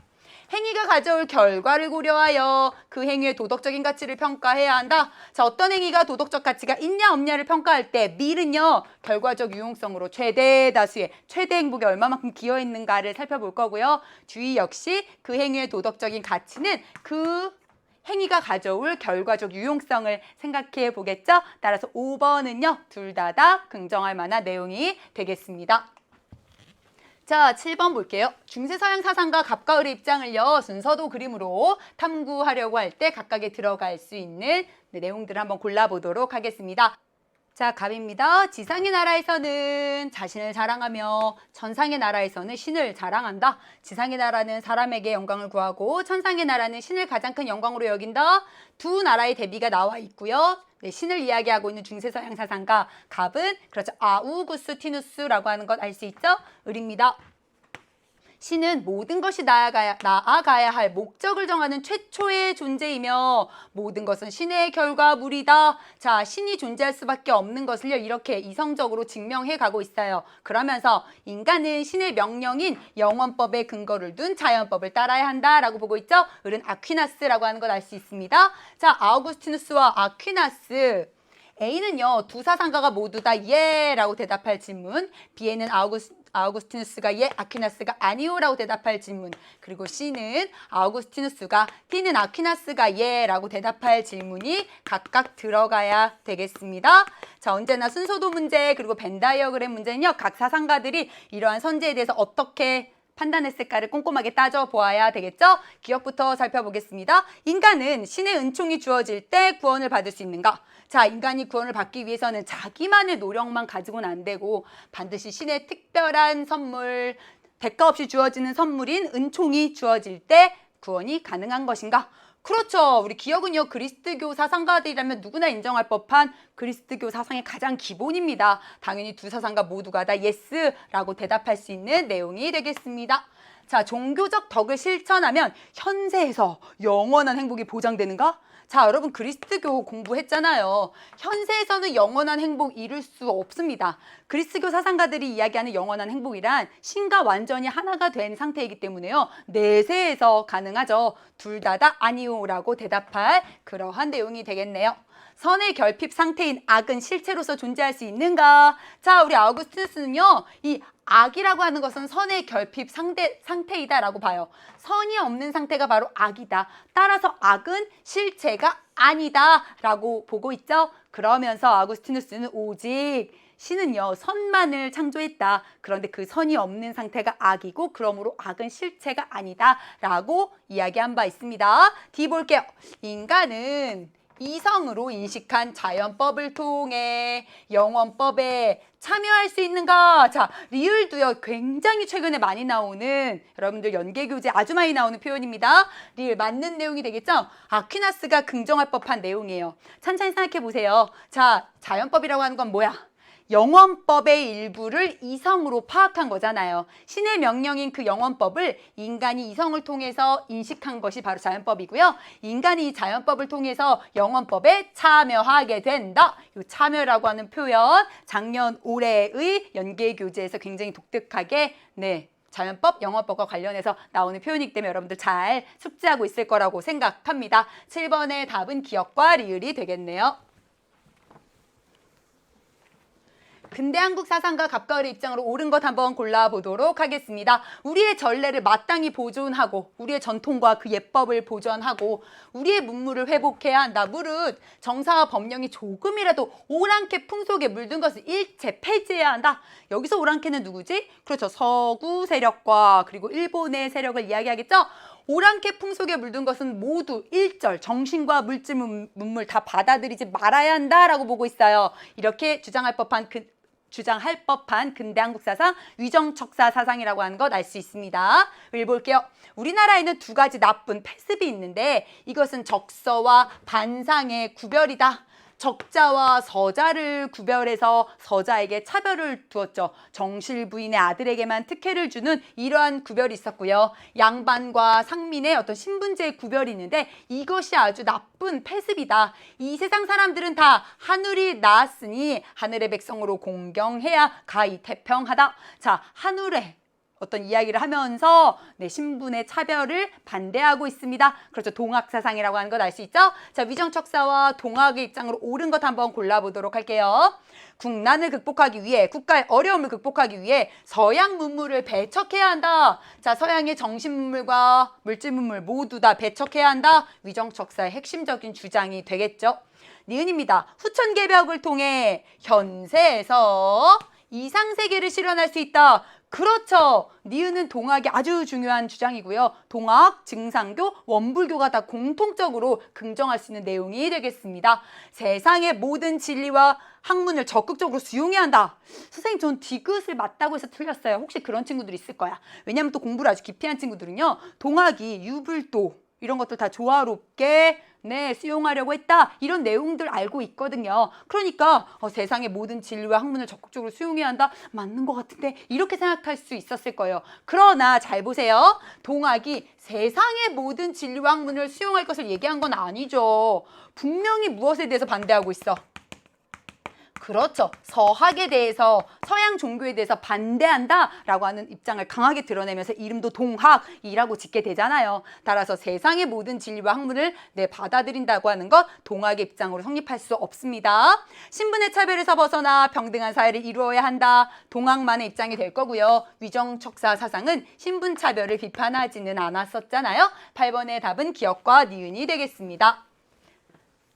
행위가 가져올 결과를 고려하여 그 행위의 도덕적인 가치를 평가해야 한다. 자, 어떤 행위가 도덕적 가치가 있냐 없냐를 평가할 때 밀은요, 결과적 유용성으로 최대 다수의 최대 행복에 얼마만큼 기여했는가를 살펴볼 거고요. 듀이 역시 그 행위의 도덕적인 가치는 그 행위가 가져올 결과적 유용성을 생각해 보겠죠. 따라서 5번은요, 둘 다 긍정할 만한 내용이 되겠습니다. 자, 7번 볼게요. 중세서양 사상가 갑과 을의 입장을요, 순서도 그림으로 탐구하려고 할 때 각각에 들어갈 수 있는 내용들을 한번 골라보도록 하겠습니다. 자, 갑입니다. 지상의 나라에서는 자신을 자랑하며 천상의 나라에서는 신을 자랑한다. 지상의 나라는 사람에게 영광을 구하고 천상의 나라는 신을 가장 큰 영광으로 여긴다. 두 나라의 대비가 나와 있고요. 신을 이야기하고 있는 중세서양 사상가 갑은 그렇죠, 아우구스티누스라고 하는 것 알 수 있죠? 을입니다. 신은 모든 것이 나아가야 할 목적을 정하는 최초의 존재이며 모든 것은 신의 결과물이다. 자, 신이 존재할 수밖에 없는 것을요, 이렇게 이성적으로 증명해 가고 있어요. 그러면서 인간은 신의 명령인 영원법에 근거를 둔 자연법을 따라야 한다라고 보고 있죠. 을은 아퀴나스라고 하는 걸 알 수 있습니다. 자, 아우구스티누스와 아퀴나스. A는요, 두 사상가가 모두 다 예라고 대답할 질문, B에는 아우구스티누스가 예, 아퀴나스가 아니오라고 대답할 질문, 그리고 C는 아우구스티누스가, D는 아퀴나스가 예라고 대답할 질문이 각각 들어가야 되겠습니다. 자, 언제나 순서도 문제 그리고 벤 다이어그램 문제는요, 각 사상가들이 이러한 선제에 대해서 어떻게 판단했을까를 꼼꼼하게 따져보아야 되겠죠? 기억부터 살펴보겠습니다. 인간은 신의 은총이 주어질 때 구원을 받을 수 있는가? 자, 인간이 구원을 받기 위해서는 자기만의 노력만 가지고는 안 되고 반드시 신의 특별한 선물, 대가 없이 주어지는 선물인 은총이 주어질 때 구원이 가능한 것인가? 그렇죠. 우리 기억은요, 그리스도교 사상가들이라면 누구나 인정할 법한 그리스도교 사상의 가장 기본입니다. 당연히 두 사상가 모두가 다 예스라고 대답할 수 있는 내용이 되겠습니다. 자, 종교적 덕을 실천하면 현세에서 영원한 행복이 보장되는가? 자, 여러분 그리스도교 공부했잖아요. 현세에서는 영원한 행복 이룰 수 없습니다. 그리스도 사상가들이 이야기하는 영원한 행복이란 신과 완전히 하나가 된 상태이기 때문에요, 내세에서 가능하죠. 둘 다 아니오라고 대답할 그러한 내용이 되겠네요. 선의 결핍 상태인 악은 실체로서 존재할 수 있는가? 자, 우리 아우구스티누스는요, 이 악이라고 하는 것은 선의 결핍 상태이다라고 봐요. 선이 없는 상태가 바로 악이다. 따라서 악은 실체가 아니다라고 보고 있죠. 그러면서 아우구스티누스는 오직 신은요, 선만을 창조했다. 그런데 그 선이 없는 상태가 악이고 그러므로 악은 실체가 아니다라고 이야기한 바 있습니다. D 볼게요. 인간은 이성으로 인식한 자연법을 통해 영원법에 참여할 수 있는가? 자, 리을도요, 굉장히 최근에 많이 나오는, 여러분들 연계교재 아주 많이 나오는 표현입니다. 리을 맞는 내용이 되겠죠? 아퀴나스가 긍정할 법한 내용이에요. 천천히 생각해 보세요. 자, 자연법이라고 하는 건 뭐야? 영원법의 일부를 이성으로 파악한 거잖아요. 신의 명령인 그 영원법을 인간이 이성을 통해서 인식한 것이 바로 자연법이고요. 인간이 자연법을 통해서 영원법에 참여하게 된다. 이 참여라고 하는 표현, 작년 올해의 연계교재에서 굉장히 독특하게 자연법, 영어법과 관련해서 나오는 표현이기 때문에 여러분들 잘 숙지하고 있을 거라고 생각합니다. 7번의 답은 기역과 리을이 되겠네요. 근대 한국 사상가 갑가을의 입장으로 옳은 것 한번 골라보도록 하겠습니다. 우리의 전례를 마땅히 보존하고 우리의 전통과 그 예법을 보존하고 우리의 문물을 회복해야 한다. 무릇 정사와 법령이 조금이라도 오랑캐 풍속에 물든 것을 일체 폐지해야 한다. 여기서 오랑캐는 누구지? 그렇죠. 서구 세력과 그리고 일본의 세력을 이야기하겠죠. 오랑캐 풍속에 물든 것은 모두 일절 정신과 물질 문물 다 받아들이지 말아야 한다라고 보고 있어요. 이렇게 주장할 법한 근대 한국 사상 위정척사 사상이라고 하는 것 알 수 있습니다. 읽어볼게요. 우리나라에는 두 가지 나쁜 패습이 있는데 이것은 적서와 반상의 구별이다. 적자와 서자를 구별해서 서자에게 차별을 두었죠. 정실 부인의 아들에게만 특혜를 주는 이러한 구별이 있었고요. 양반과 상민의 어떤 신분제의 구별이 있는데 이것이 아주 나쁜 패습이다. 이 세상 사람들은 다 하늘이 낳았으니 하늘의 백성으로 공경해야 가히 태평하다. 자, 하늘의 어떤 이야기를 하면서 신분의 차별을 반대하고 있습니다. 그렇죠. 동학사상이라고 하는 것 알 수 있죠? 자, 위정척사와 동학의 입장으로 옳은 것 한번 골라보도록 할게요. 국난을 극복하기 위해, 국가의 어려움을 극복하기 위해 서양 문물을 배척해야 한다. 자, 서양의 정신 문물과 물질 문물 모두 다 배척해야 한다. 위정척사의 핵심적인 주장이 되겠죠. 니은입니다. 후천개벽을 통해 현세에서 이상세계를 실현할 수 있다. 그렇죠. 니은은 동학이 아주 중요한 주장이고요. 동학, 증상교, 원불교가 다 공통적으로 긍정할 수 있는 내용이 되겠습니다. 세상의 모든 진리와 학문을 적극적으로 수용해야 한다. 선생님, 전 디귿을 맞다고 해서 틀렸어요. 혹시 그런 친구들이 있을 거야. 왜냐하면 또 공부를 아주 깊이 한 친구들은요. 동학이 유불도 이런 것들 다 조화롭게 수용하려고 했다. 이런 내용들 알고 있거든요. 그러니까 세상의 모든 진리와 학문을 적극적으로 수용해야 한다. 맞는 것 같은데 이렇게 생각할 수 있었을 거예요. 그러나 잘 보세요. 동학이 세상의 모든 진리와 학문을 수용할 것을 얘기한 건 아니죠. 분명히 무엇에 대해서 반대하고 있어? 그렇죠. 서학에 대해서, 서양 종교에 대해서 반대한다라고 하는 입장을 강하게 드러내면서 이름도 동학이라고 짓게 되잖아요. 따라서 세상의 모든 진리와 학문을 받아들인다고 하는 것 동학의 입장으로 성립할 수 없습니다. 신분의 차별에서 벗어나 평등한 사회를 이루어야 한다. 동학만의 입장이 될 거고요. 위정척사 사상은 신분 차별을 비판하지는 않았었잖아요. 8번의 답은 기역과 니은이 되겠습니다.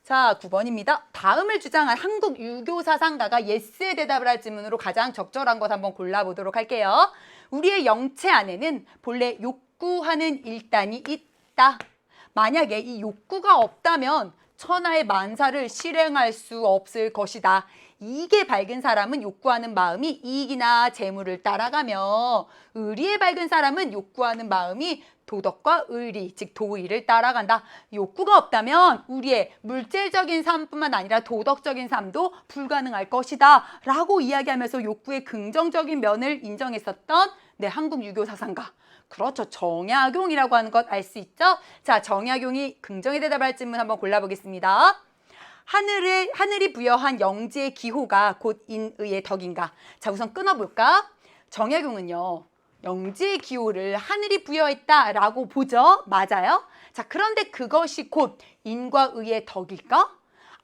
자, 9번입니다. 다음을 주장한 한국 유교 사상가가 예스에 대답을 할 질문으로 가장 적절한 것 한번 골라보도록 할게요. 우리의 영체 안에는 본래 욕구하는 일단이 있다. 만약에 이 욕구가 없다면 천하의 만사를 실행할 수 없을 것이다. 이익에 밝은 사람은 욕구하는 마음이 이익이나 재물을 따라가며 의리에 밝은 사람은 욕구하는 마음이 도덕과 의리, 즉 도의를 따라간다. 욕구가 없다면 우리의 물질적인 삶뿐만 아니라 도덕적인 삶도 불가능할 것이다 라고 이야기하면서 욕구의 긍정적인 면을 인정했었던 한국 유교 사상가. 그렇죠. 정약용이라고 하는 것 알 수 있죠? 자, 정약용이 긍정에 대답할 질문 한번 골라보겠습니다. 하늘이 부여한 영지의 기호가 곧 인의의 덕인가? 자, 우선 끊어볼까? 정약용은요. 영지의 기호를 하늘이 부여했다라고 보죠. 맞아요? 자, 그런데 그것이 곧 인과 의의 덕일까?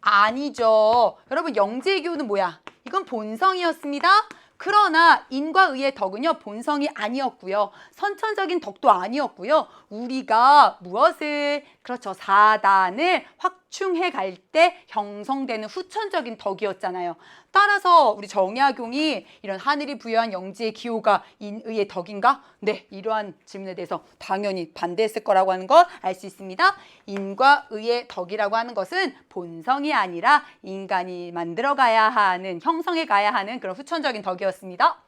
아니죠. 여러분, 영지의 기호는 뭐야? 이건 본성이었습니다. 그러나 인과 의의 덕은요, 본성이 아니었고요. 선천적인 덕도 아니었고요. 우리가 무엇을, 그렇죠, 사단을 확충해 갈 때 형성되는 후천적인 덕이었잖아요. 따라서 우리 정약용이 이런 하늘이 부여한 영지의 기호가 인의의 덕인가? 네, 이러한 질문에 대해서 당연히 반대했을 거라고 하는 걸 알 수 있습니다. 인과 의의 덕이라고 하는 것은 본성이 아니라 인간이 만들어가야 하는, 형성해 가야 하는 그런 후천적인 덕이었습니다.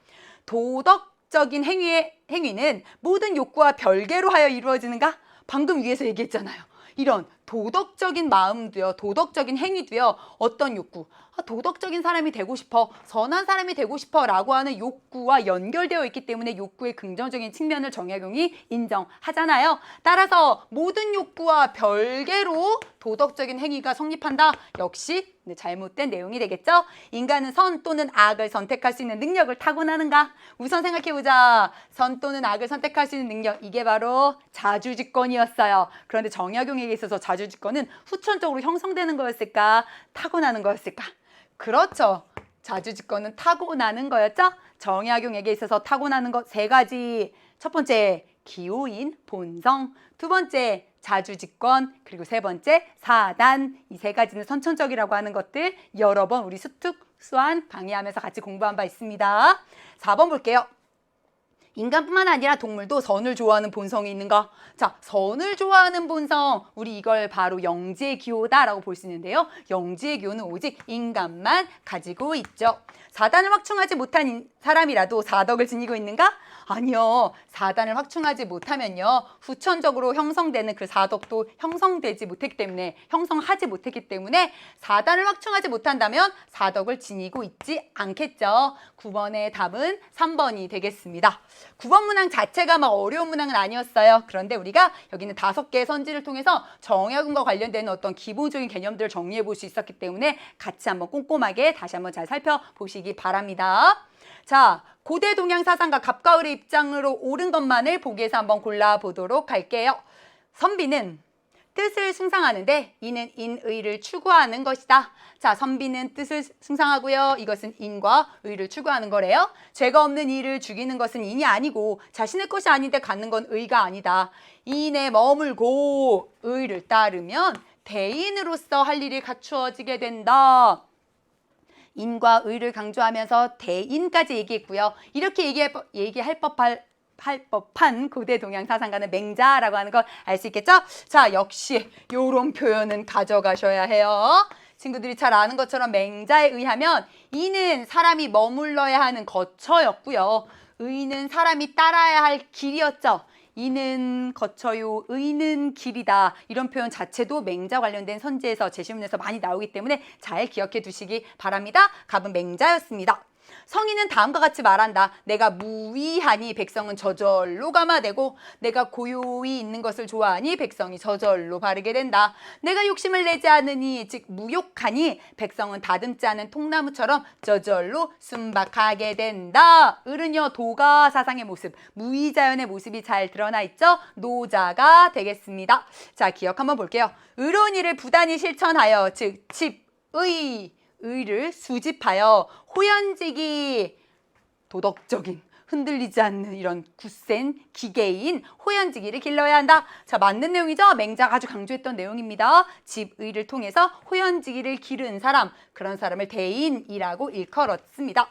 도덕적인 행위는 모든 욕구와 별개로 하여 이루어지는가? 방금 위에서 얘기했잖아요. 이런 도덕적인 마음도요, 도덕적인 행위도요, 어떤 욕구, 도덕적인 사람이 되고 싶어, 선한 사람이 되고 싶어 라고 하는 욕구와 연결되어 있기 때문에 욕구의 긍정적인 측면을 정약용이 인정하잖아요. 따라서 모든 욕구와 별개로 도덕적인 행위가 성립한다. 역시 잘못된 내용이 되겠죠? 인간은 선 또는 악을 선택할 수 있는 능력을 타고나는가? 우선 생각해보자. 선 또는 악을 선택할 수 있는 능력, 이게 바로 자주직권이었어요. 그런데 정약용에게 있어서 자주직권은 후천적으로 형성되는 거였을까? 타고나는 거였을까? 그렇죠. 자주직권은 타고나는 거였죠? 정약용에게 있어서 타고나는 것 세 가지. 첫 번째, 기호인 본성. 두 번째, 자주직권. 그리고 세 번째, 사단. 이 세 가지는 선천적이라고 하는 것들 여러 번 우리 수특수한 강의하면서 같이 공부한 바 있습니다. 4번 볼게요. 인간뿐만 아니라 동물도 선을 좋아하는 본성이 있는가? 자, 선을 좋아하는 본성, 우리 이걸 바로 영지의 기호다라고 볼 수 있는데요. 영지의 기호는 오직 인간만 가지고 있죠. 사단을 확충하지 못한 사람이라도 사덕을 지니고 있는가? 아니요. 사단을 확충하지 못하면요, 후천적으로 형성되는 그 사덕도 형성하지 못했기 때문에 사단을 확충하지 못한다면 사덕을 지니고 있지 않겠죠. 9번의 답은 3번이 되겠습니다. 9번 문항 자체가 막 어려운 문항은 아니었어요. 그런데 우리가 여기는 5개의 선지를 통해서 정약용과 관련되는 어떤 기본적인 개념들을 정리해 볼 수 있었기 때문에 같이 한번 꼼꼼하게 다시 한번 잘 살펴보시기 바랍니다. 자, 고대 동양 사상가 갑가을의 입장으로 옳은 것만을 보기에서 한번 골라보도록 할게요. 선비는 뜻을 숭상하는데 이는 인의를 추구하는 것이다. 자, 선비는 뜻을 숭상하고요. 이것은 인과 의를 추구하는 거래요. 죄가 없는 이를 죽이는 것은 인이 아니고 자신의 것이 아닌데 갖는 건 의가 아니다. 인에 머물고 의를 따르면 대인으로서 할 일이 갖추어지게 된다. 인과 의를 강조하면서 대인까지 얘기했고요. 이렇게 얘기할 법한 고대 동양 사상가는 맹자라고 하는 걸 알 수 있겠죠? 자, 역시 이런 표현은 가져가셔야 해요. 친구들이 잘 아는 것처럼 맹자에 의하면 이는 사람이 머물러야 하는 거처였고요. 의는 사람이 따라야 할 길이었죠. 이는 거처요, 의는 길이다. 이런 표현 자체도 맹자 관련된 선지에서 제시문에서 많이 나오기 때문에 잘 기억해 두시기 바랍니다. 갑은 맹자였습니다. 성인은 다음과 같이 말한다. 내가 무위하니 백성은 저절로 감화되고 내가 고요히 있는 것을 좋아하니 백성이 저절로 바르게 된다. 내가 욕심을 내지 않으니 즉 무욕하니 백성은 다듬지 않은 통나무처럼 저절로 순박하게 된다. 을은요, 도가 사상의 모습, 무위자연의 모습이 잘 드러나 있죠. 노자가 되겠습니다. 자, 기억 한번 볼게요. 의로운 일을 부단히 실천하여 즉 의를 수집하여 호연지기, 도덕적인 흔들리지 않는 이런 굳센 기계인 호연지기를 길러야 한다. 자, 맞는 내용이죠? 맹자가 아주 강조했던 내용입니다. 집의를 통해서 호연지기를 기른 사람, 그런 사람을 대인이라고 일컬었습니다.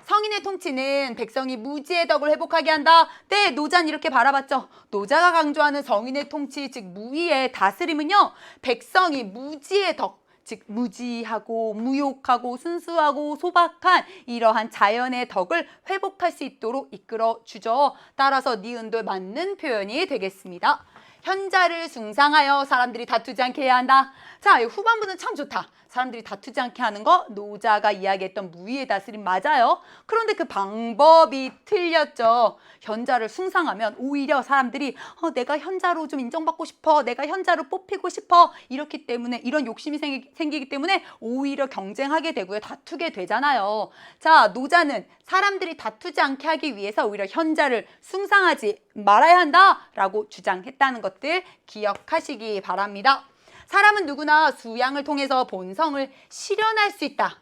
성인의 통치는 백성이 무지의 덕을 회복하게 한다. 네, 노자는 이렇게 바라봤죠. 노자가 강조하는 성인의 통치, 즉 무위의 다스림은요, 백성이 무지의 덕, 즉 무지하고 무욕하고 순수하고 소박한 이러한 자연의 덕을 회복할 수 있도록 이끌어주죠. 따라서 니은도 맞는 표현이 되겠습니다. 현자를 숭상하여 사람들이 다투지 않게 해야 한다. 자, 이 후반부는 참 좋다. 사람들이 다투지 않게 하는 거 노자가 이야기했던 무위의 다스림 맞아요. 그런데 그 방법이 틀렸죠. 현자를 숭상하면 오히려 사람들이 내가 현자로 좀 인정받고 싶어, 내가 현자로 뽑히고 싶어, 이렇기 때문에 이런 욕심이 생기기 때문에 오히려 경쟁하게 되고요, 다투게 되잖아요. 자, 노자는 사람들이 다투지 않게 하기 위해서 오히려 현자를 숭상하지 말아야 한다라고 주장했다는 것들 기억하시기 바랍니다. 사람은 누구나 수양을 통해서 본성을 실현할 수 있다.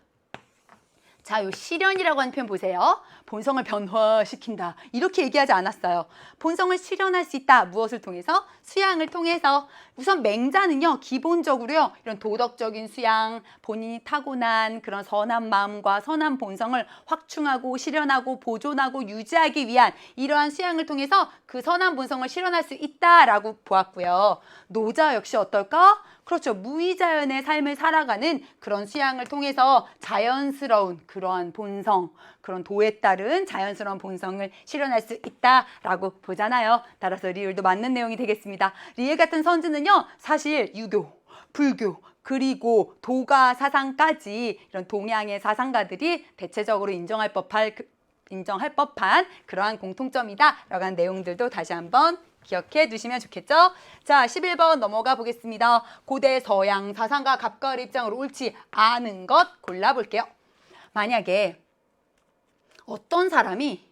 자, 요 실현이라고 하는 표현 보세요. 본성을 변화시킨다. 이렇게 얘기하지 않았어요. 본성을 실현할 수 있다. 무엇을 통해서? 수양을 통해서. 우선 맹자는요, 기본적으로요, 이런 도덕적인 수양, 본인이 타고난 그런 선한 마음과 선한 본성을 확충하고 실현하고 보존하고 유지하기 위한 이러한 수양을 통해서 그 선한 본성을 실현할 수 있다라고 보았고요. 노자 역시 어떨까? 그렇죠. 무의자연의 삶을 살아가는 그런 수양을 통해서 자연스러운 그러한 본성, 그런 도에 따른 자연스러운 본성을 실현할 수 있다라고 보잖아요. 따라서 리을도 맞는 내용이 되겠습니다. 리을 같은 선지는요, 사실 유교, 불교, 그리고 도가 사상까지 이런 동양의 사상가들이 대체적으로 인정할 법한 그러한 공통점이다라고 하는 내용들도 다시 한번 기억해 두시면 좋겠죠? 자, 11번 넘어가 보겠습니다. 고대 서양 사상가 갑과을 입장으로 옳지 않은 것 골라볼게요. 만약에 어떤 사람이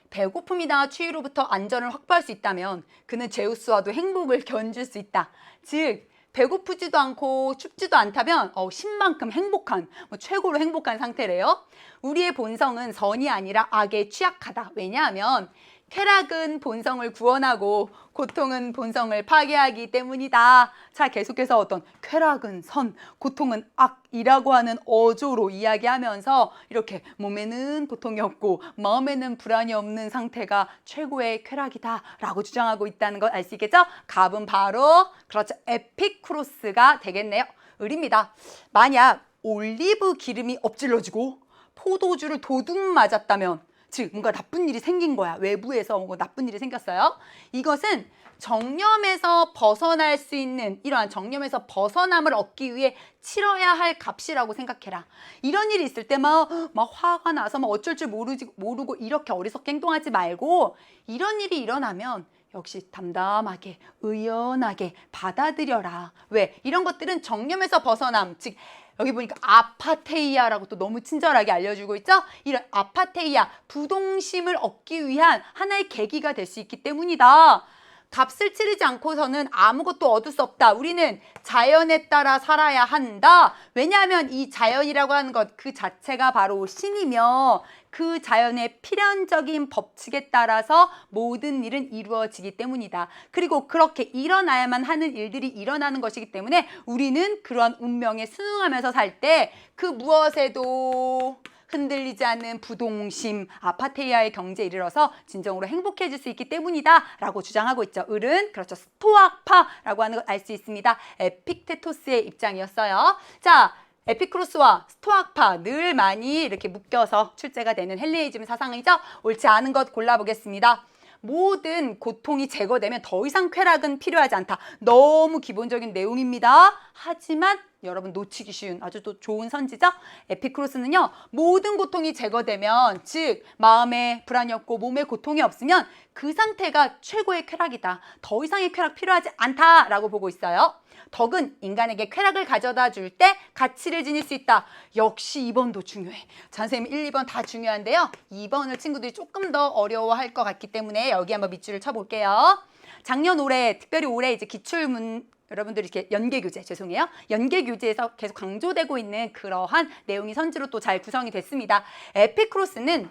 배고픔이나 추위로부터 안전을 확보할 수 있다면 그는 제우스와도 행복을 견줄 수 있다. 즉, 배고프지도 않고 춥지도 않다면 신만큼 행복한, 최고로 행복한 상태래요. 우리의 본성은 선이 아니라 악에 취약하다. 왜냐하면 쾌락은 본성을 구원하고 고통은 본성을 파괴하기 때문이다. 자, 계속해서 어떤 쾌락은 선, 고통은 악이라고 하는 어조로 이야기하면서 이렇게 몸에는 고통이 없고 마음에는 불안이 없는 상태가 최고의 쾌락이다 라고 주장하고 있다는 걸 알 수 있겠죠? 갑은 바로 그렇죠, 에피쿠로스가 되겠네요. 을입니다. 만약 올리브 기름이 엎질러지고 포도주를 도둑 맞았다면, 즉 뭔가 나쁜 일이 생긴 거야. 외부에서 뭔가 나쁜 일이 생겼어요. 이것은 정념에서 벗어날 수 있는, 이러한 정념에서 벗어남을 얻기 위해 치러야 할 값이라고 생각해라. 이런 일이 있을 때 막 화가 나서 막 어쩔 줄 모르고 이렇게 어리석게 행동하지 말고, 이런 일이 일어나면 역시 담담하게 의연하게 받아들여라. 왜? 이런 것들은 정념에서 벗어남, 즉 여기 보니까 아파테이아라고 또 너무 친절하게 알려주고 있죠? 이런 아파테이아, 부동심을 얻기 위한 하나의 계기가 될 수 있기 때문이다. 값을 치르지 않고서는 아무것도 얻을 수 없다. 우리는 자연에 따라 살아야 한다. 왜냐하면 이 자연이라고 하는 것 그 자체가 바로 신이며 그 자연의 필연적인 법칙에 따라서 모든 일은 이루어지기 때문이다. 그리고 그렇게 일어나야만 하는 일들이 일어나는 것이기 때문에 우리는 그러한 운명에 순응하면서 살 때 그 무엇에도 흔들리지 않는 부동심, 아파테이아의 경지에 이르러서 진정으로 행복해질 수 있기 때문이다 라고 주장하고 있죠. 을은 그렇죠, 스토아파라고 하는 걸 알 수 있습니다. 에픽테토스의 입장이었어요. 자, 에피쿠로스와 스토아파 늘 많이 이렇게 묶여서 출제가 되는 헬레니즘 사상이죠. 옳지 않은 것 골라보겠습니다. 모든 고통이 제거되면 더 이상 쾌락은 필요하지 않다. 너무 기본적인 내용입니다. 하지만 여러분 놓치기 쉬운 아주 또 좋은 선지죠. 에피쿠로스는요, 모든 고통이 제거되면, 즉 마음에 불안이 없고 몸에 고통이 없으면 그 상태가 최고의 쾌락이다. 더 이상의 쾌락 필요하지 않다라고 보고 있어요. 덕은 인간에게 쾌락을 가져다 줄 때 가치를 지닐 수 있다. 역시 2번도 중요해. 자, 선생님 1, 2번 다 중요한데요. 2번을 친구들이 조금 더 어려워할 것 같기 때문에 여기 한번 밑줄을 쳐볼게요. 작년 올해, 특별히 올해 이제 기출문 여러분들이 이렇게 연계교재, 죄송해요. 연계교재에서 계속 강조되고 있는 그러한 내용이 선지로 또 잘 구성이 됐습니다. 에피쿠로스는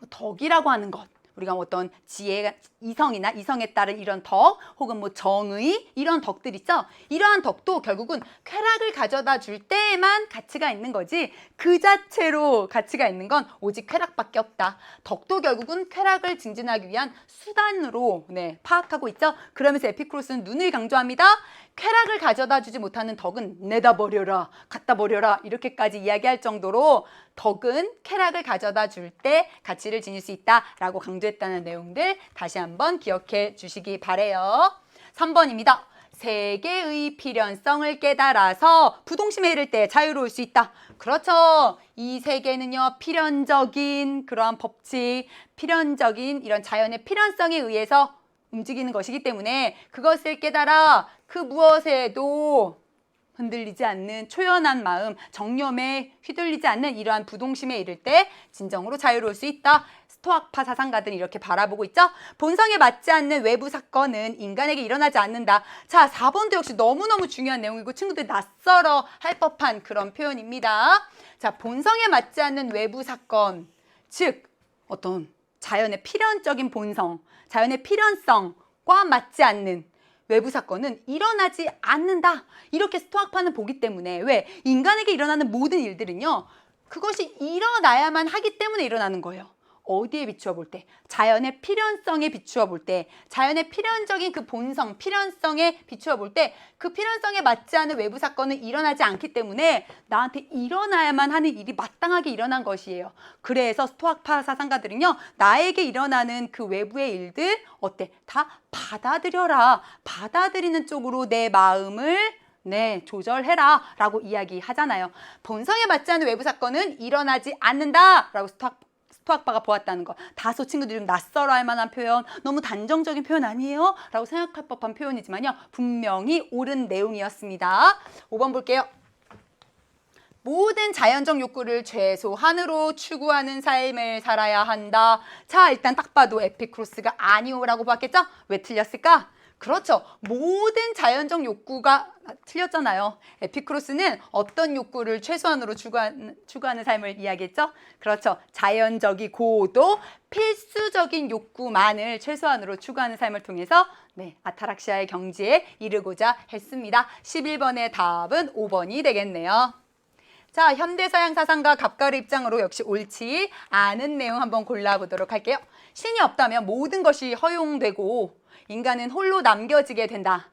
덕이라고 하는 것, 우리가 어떤 지혜, 이성이나 이성에 따른 이런 덕, 혹은 정의, 이런 덕들 있죠? 이러한 덕도 결국은 쾌락을 가져다 줄 때에만 가치가 있는 거지, 그 자체로 가치가 있는 건 오직 쾌락밖에 없다. 덕도 결국은 쾌락을 증진하기 위한 수단으로 파악하고 있죠? 그러면서 에피쿠로스는 눈을 강조합니다. 쾌락을 가져다 주지 못하는 덕은 내다 버려라, 갖다 버려라, 이렇게까지 이야기할 정도로 덕은 쾌락을 가져다 줄 때 가치를 지닐 수 있다라고 강조했다는 내용들 다시 한번 기억해 주시기 바래요. 3번입니다. 세계의 필연성을 깨달아서 부동심에 이를 때 자유로울 수 있다. 그렇죠. 이 세계는요, 필연적인 그러한 법칙, 필연적인 이런 자연의 필연성에 의해서 움직이는 것이기 때문에 그것을 깨달아 그 무엇에도 흔들리지 않는 초연한 마음, 정념에 휘둘리지 않는 이러한 부동심에 이를 때 진정으로 자유로울 수 있다. 스토아파 사상가들은 이렇게 바라보고 있죠. 본성에 맞지 않는 외부 사건은 인간에게 일어나지 않는다. 자, 4번도 역시 너무너무 중요한 내용이고 친구들 낯설어 할 법한 그런 표현입니다. 자, 본성에 맞지 않는 외부 사건, 즉 어떤 자연의 필연적인 본성, 자연의 필연성과 맞지 않는 외부 사건은 일어나지 않는다. 이렇게 스토아파는 보기 때문에, 왜? 인간에게 일어나는 모든 일들은요, 그것이 일어나야만 하기 때문에 일어나는 거예요. 어디에 비추어 볼 때? 자연의 필연성에 비추어 볼 때, 자연의 필연적인 그 본성, 필연성에 비추어 볼 때 그 필연성에 맞지 않은 외부 사건은 일어나지 않기 때문에 나한테 일어나야만 하는 일이 마땅하게 일어난 것이에요. 그래서 스토아파 사상가들은요, 나에게 일어나는 그 외부의 일들 어때? 다 받아들여라. 받아들이는 쪽으로 내 마음을 조절해라 라고 이야기하잖아요. 본성에 맞지 않는 외부 사건은 일어나지 않는다 라고 스토아파가 보았다는 거. 다소 친구들이 좀 낯설어 할 만한 표현, 너무 단정적인 표현 아니에요? 라고 생각할 법한 표현이지만요, 분명히 옳은 내용이었습니다. 5번 볼게요. 모든 자연적 욕구를 최소한으로 추구하는 삶을 살아야 한다. 자, 일단 딱 봐도 에피쿠로스가 아니오라고 봤겠죠? 왜 틀렸을까? 그렇죠. 모든 자연적 욕구가 틀렸잖아요. 에피쿠로스는 어떤 욕구를 최소한으로 추구하는 삶을 이야기했죠? 그렇죠. 자연적이고도 필수적인 욕구만을 최소한으로 추구하는 삶을 통해서 아타락시아의 경지에 이르고자 했습니다. 11번의 답은 5번이 되겠네요. 자, 현대서양 사상가 갑가르 입장으로 역시 옳지 않은 내용 한번 골라보도록 할게요. 신이 없다면 모든 것이 허용되고 인간은 홀로 남겨지게 된다.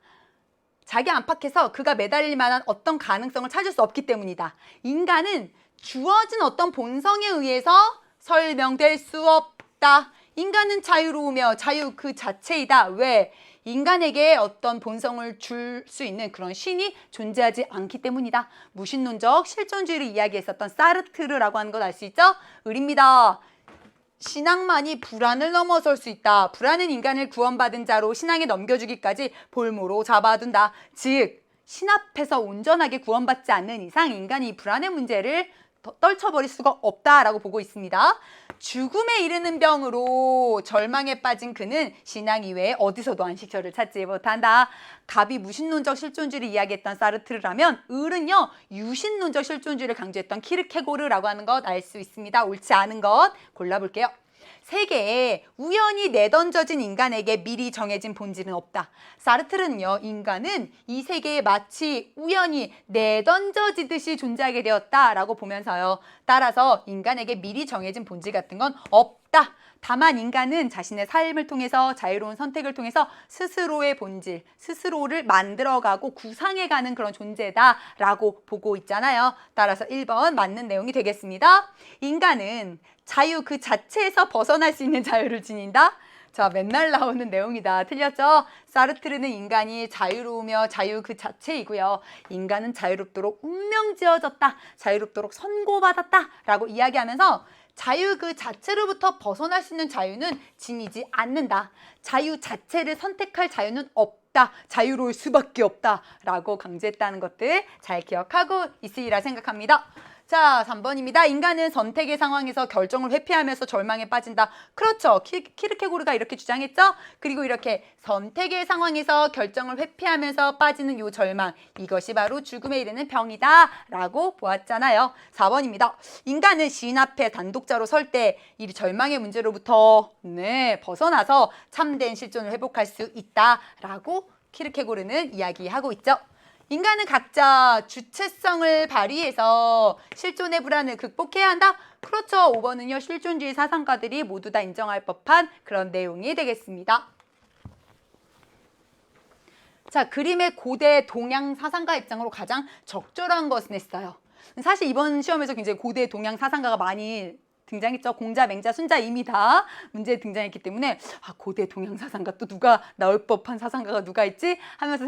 자기 안팎에서 그가 매달릴 만한 어떤 가능성을 찾을 수 없기 때문이다. 인간은 주어진 어떤 본성에 의해서 설명될 수 없다. 인간은 자유로우며 자유 그 자체이다. 왜? 인간에게 어떤 본성을 줄 수 있는 그런 신이 존재하지 않기 때문이다. 무신론적 실존주의를 이야기했었던 사르트르라고 하는 것 알 수 있죠? 을입니다. 신앙만이 불안을 넘어설 수 있다. 불안은 인간을 구원받은 자로 신앙에 넘겨주기까지 볼모로 잡아둔다. 즉, 신 앞에서 온전하게 구원받지 않는 이상 인간이 이 불안의 문제를 떨쳐버릴 수가 없다라고 보고 있습니다. 죽음에 이르는 병으로 절망에 빠진 그는 신앙 이외에 어디서도 안식처를 찾지 못한다. 갑이 무신론적 실존주의를 이야기했던 사르트르라면 을은요, 유신론적 실존주의를 강조했던 키르케고르라고 하는 것 알 수 있습니다. 옳지 않은 것 골라볼게요. 세계에 우연히 내던져진 인간에게 미리 정해진 본질은 없다. 사르트르는요, 인간은 이 세계에 마치 우연히 내던져지듯이 존재하게 되었다라고 보면서요, 따라서 인간에게 미리 정해진 본질 같은 건 없다. 다만 인간은 자신의 삶을 통해서 자유로운 선택을 통해서 스스로의 본질, 스스로를 만들어가고 구상해가는 그런 존재다라고 보고 있잖아요. 따라서 1번 맞는 내용이 되겠습니다. 인간은 자유 그 자체에서 벗어날 수 있는 자유를 지닌다. 자, 맨날 나오는 내용이다. 틀렸죠? 사르트르는 인간이 자유로우며 자유 그 자체이고요. 인간은 자유롭도록 운명지어졌다. 자유롭도록 선고받았다. 라고 이야기하면서 자유 그 자체로부터 벗어날 수 있는 자유는 지니지 않는다. 자유 자체를 선택할 자유는 없다. 자유로울 수밖에 없다. 라고 강조했다는 것들 잘 기억하고 있으리라 생각합니다. 자, 3번입니다. 인간은 선택의 상황에서 결정을 회피하면서 절망에 빠진다. 그렇죠. 키르케고르가 이렇게 주장했죠. 그리고 이렇게 선택의 상황에서 결정을 회피하면서 빠지는 요 절망, 이것이 바로 죽음에 이르는 병이다 라고 보았잖아요. 4번입니다. 인간은 시인 앞에 단독자로 설 때 이 절망의 문제로부터 벗어나서 참된 실존을 회복할 수 있다 라고 키르케고르는 이야기하고 있죠. 인간은 각자 주체성을 발휘해서 실존의 불안을 극복해야 한다? 그렇죠. 5번은요. 실존주의 사상가들이 모두 다 인정할 법한 그런 내용이 되겠습니다. 자, 그림의 고대 동양 사상가 입장으로 가장 적절한 것은 했어요. 사실 이번 시험에서 굉장히 고대 동양 사상가가 많이 등장했죠. 공자, 맹자, 순자 이미 다 문제에 등장했기 때문에 고대 동양 사상가 또 누가 나올 법한 사상가가 누가 있지? 하면서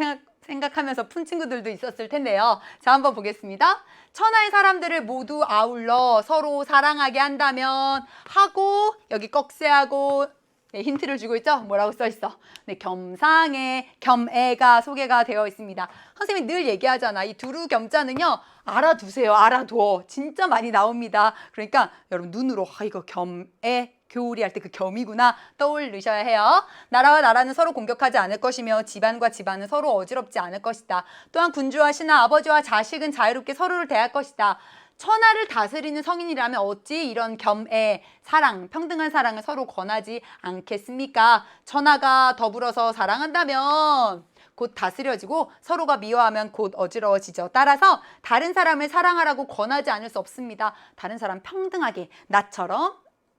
생각하면서 푼 친구들도 있었을 텐데요. 자, 한번 보겠습니다. 천하의 사람들을 모두 아울러 서로 사랑하게 한다면 하고 여기 꺽쇠하고 힌트를 주고 있죠? 뭐라고 써 있어? 겸상에 겸애가 소개가 되어 있습니다. 선생님이 늘 얘기하잖아. 이 두루 겸자는요. 알아두세요. 알아둬. 진짜 많이 나옵니다. 그러니까 여러분 눈으로 이거 겸애 교우리 할 때 그 겸이구나 떠올리셔야 해요. 나라와 나라는 서로 공격하지 않을 것이며 집안과 집안은 서로 어지럽지 않을 것이다. 또한 군주와 신하, 아버지와 자식은 자유롭게 서로를 대할 것이다. 천하를 다스리는 성인이라면 어찌 이런 겸애, 사랑, 평등한 사랑을 서로 권하지 않겠습니까? 천하가 더불어서 사랑한다면 곧 다스려지고 서로가 미워하면 곧 어지러워지죠. 따라서 다른 사람을 사랑하라고 권하지 않을 수 없습니다. 다른 사람 평등하게 나처럼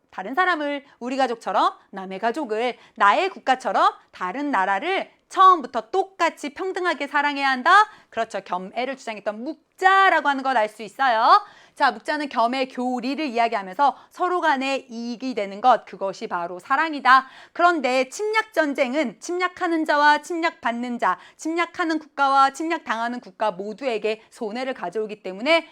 다른 사람을 우리 가족처럼, 남의 가족을 나의 국가처럼 다른 나라를 처음부터 똑같이 평등하게 사랑해야 한다. 그렇죠. 겸애를 주장했던 묵자라고 하는 걸 알 수 있어요. 자, 묵자는 겸의 교리를 이야기하면서 서로 간에 이익이 되는 것, 그것이 바로 사랑이다. 그런데 침략전쟁은 침략하는 자와 침략받는 자, 침략하는 국가와 침략당하는 국가 모두에게 손해를 가져오기 때문에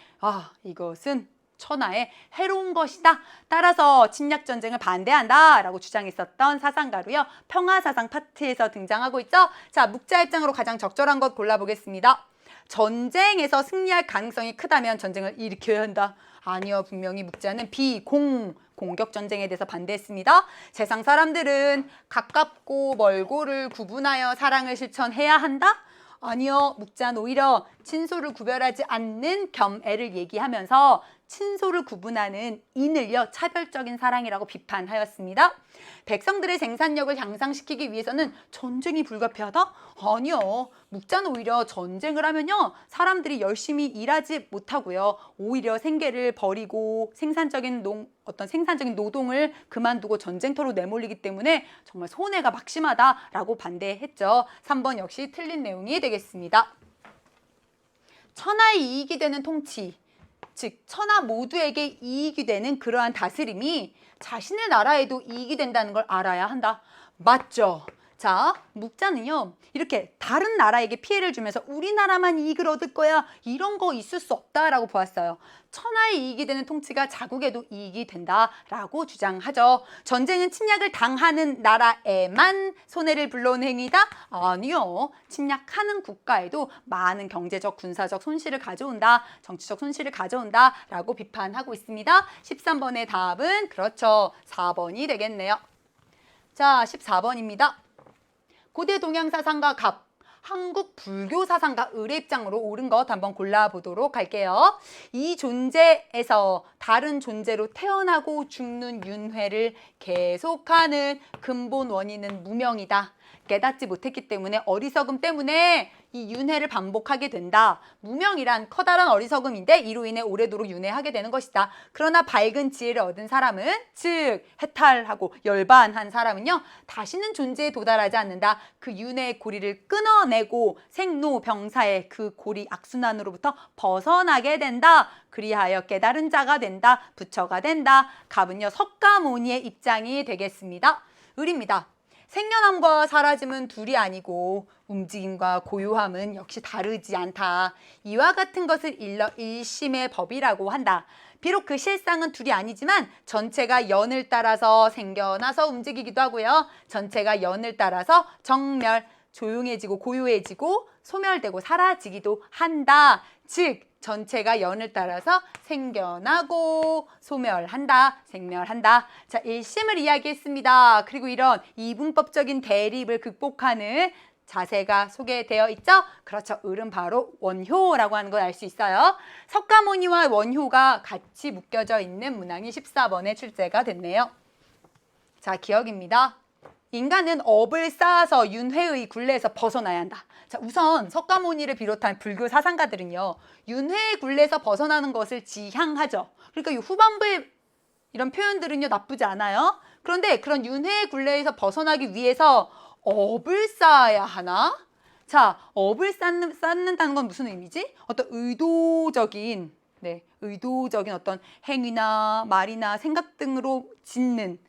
이것은 천하에 해로운 것이다. 따라서 침략전쟁을 반대한다 라고 주장했었던 사상가로요. 평화사상 파트에서 등장하고 있죠. 자, 묵자 입장으로 가장 적절한 것 골라보겠습니다. 전쟁에서 승리할 가능성이 크다면 전쟁을 일으켜야 한다. 아니요, 분명히 묵자는 공격 전쟁에 대해서 반대했습니다. 세상 사람들은 가깝고 멀고를 구분하여 사랑을 실천해야 한다? 아니요, 묵자는 오히려 친소를 구별하지 않는 겸애를 얘기하면서 친소를 구분하는 인을요 차별적인 사랑이라고 비판하였습니다. 백성들의 생산력을 향상시키기 위해서는 전쟁이 불가피하다? 아니요. 묵자는 오히려 전쟁을 하면요 사람들이 열심히 일하지 못하고요 오히려 생계를 버리고 생산적인 노동을 그만두고 전쟁터로 내몰리기 때문에 정말 손해가 막심하다라고 반대했죠. 3번 역시 틀린 내용이 되겠습니다. 천하의 이익이 되는 통치, 즉 천하 모두에게 이익이 되는 그러한 다스림이 자신의 나라에도 이익이 된다는 걸 알아야 한다. 맞죠? 자, 묵자는요 이렇게 다른 나라에게 피해를 주면서 우리나라만 이익을 얻을 거야 이런 거 있을 수 없다라고 보았어요. 천하의 이익이 되는 통치가 자국에도 이익이 된다라고 주장하죠. 전쟁은 침략을 당하는 나라에만 손해를 불러오는 행위다? 아니요. 침략하는 국가에도 많은 경제적, 군사적 손실을 가져온다. 정치적 손실을 가져온다 라고 비판하고 있습니다. 13번의 답은 그렇죠. 4번이 되겠네요. 자, 14번입니다. 고대 동양 사상가 갑, 한국 불교 사상가 을의 입장으로 옳은 것 한번 골라보도록 할게요. 이 존재에서 다른 존재로 태어나고 죽는 윤회를 계속하는 근본 원인은 무명이다. 깨닫지 못했기 때문에 어리석음 때문에 이 윤회를 반복하게 된다. 무명이란 커다란 어리석음인데 이로 인해 오래도록 윤회하게 되는 것이다. 그러나 밝은 지혜를 얻은 사람은 즉 해탈하고 열반한 사람은요 다시는 존재에 도달하지 않는다. 그 윤회의 고리를 끊어내고 생로병사의 그 고리 악순환으로부터 벗어나게 된다. 그리하여 깨달은 자가 된다. 부처가 된다. 갑은요 석가모니의 입장이 되겠습니다. 을입니다. 생겨남과 사라짐은 둘이 아니고 움직임과 고요함은 역시 다르지 않다. 이와 같은 것을 일러 일심의 법이라고 한다. 비록 그 실상은 둘이 아니지만 전체가 연을 따라서 생겨나서 움직이기도 하고요. 전체가 연을 따라서 정멸, 조용해지고 고요해지고 소멸되고 사라지기도 한다. 즉 전체가 연을 따라서 생겨나고 소멸한다, 생멸한다. 자, 일심을 이야기했습니다. 그리고 이런 이분법적인 대립을 극복하는 자세가 소개되어 있죠? 그렇죠. 을은 바로 원효라고 하는 걸 알 수 있어요. 석가모니와 원효가 같이 묶여져 있는 문항이 14번에 출제가 됐네요. 자, 기억입니다. 인간은 업을 쌓아서 윤회의 굴레에서 벗어나야 한다. 자, 우선 석가모니를 비롯한 불교 사상가들은요. 윤회의 굴레에서 벗어나는 것을 지향하죠. 그러니까 이 후반부의 이런 표현들은요. 나쁘지 않아요. 그런데 그런 윤회의 굴레에서 벗어나기 위해서 업을 쌓아야 하나? 자, 업을 쌓는다는 건 무슨 의미지? 어떤 의도적인 어떤 행위나 말이나 생각 등으로 짓는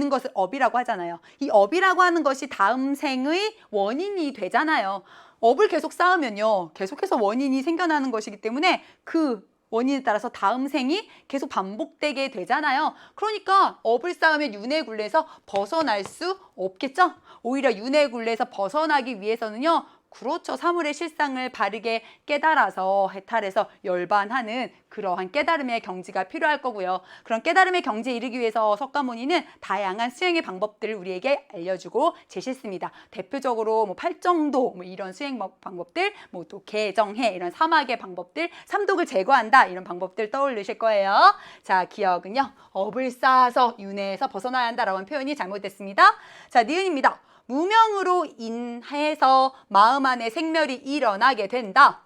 것을 업이라고 하잖아요. 이 업이라고 하는 것이 다음 생의 원인이 되잖아요. 업을 계속 쌓으면요. 계속해서 원인이 생겨나는 것이기 때문에 그 원인에 따라서 다음 생이 계속 반복되게 되잖아요. 그러니까 업을 쌓으면 윤회 굴레에서 벗어날 수 없겠죠? 오히려 윤회 굴레에서 벗어나기 위해서는요. 그렇죠. 사물의 실상을 바르게 깨달아서 해탈해서 열반하는 그러한 깨달음의 경지가 필요할 거고요. 그런 깨달음의 경지에 이르기 위해서 석가모니는 다양한 수행의 방법들을 우리에게 알려주고 제시했습니다. 대표적으로 팔정도 이런 수행 방법들, 또 개정해 이런 사막의 방법들, 삼독을 제거한다 이런 방법들 떠올리실 거예요. 자, 기억은요. 업을 쌓아서 윤회에서 벗어나야 한다라는 표현이 잘못됐습니다. 자, 니은입니다. 무명으로 인해서 마음 안에 생멸이 일어나게 된다.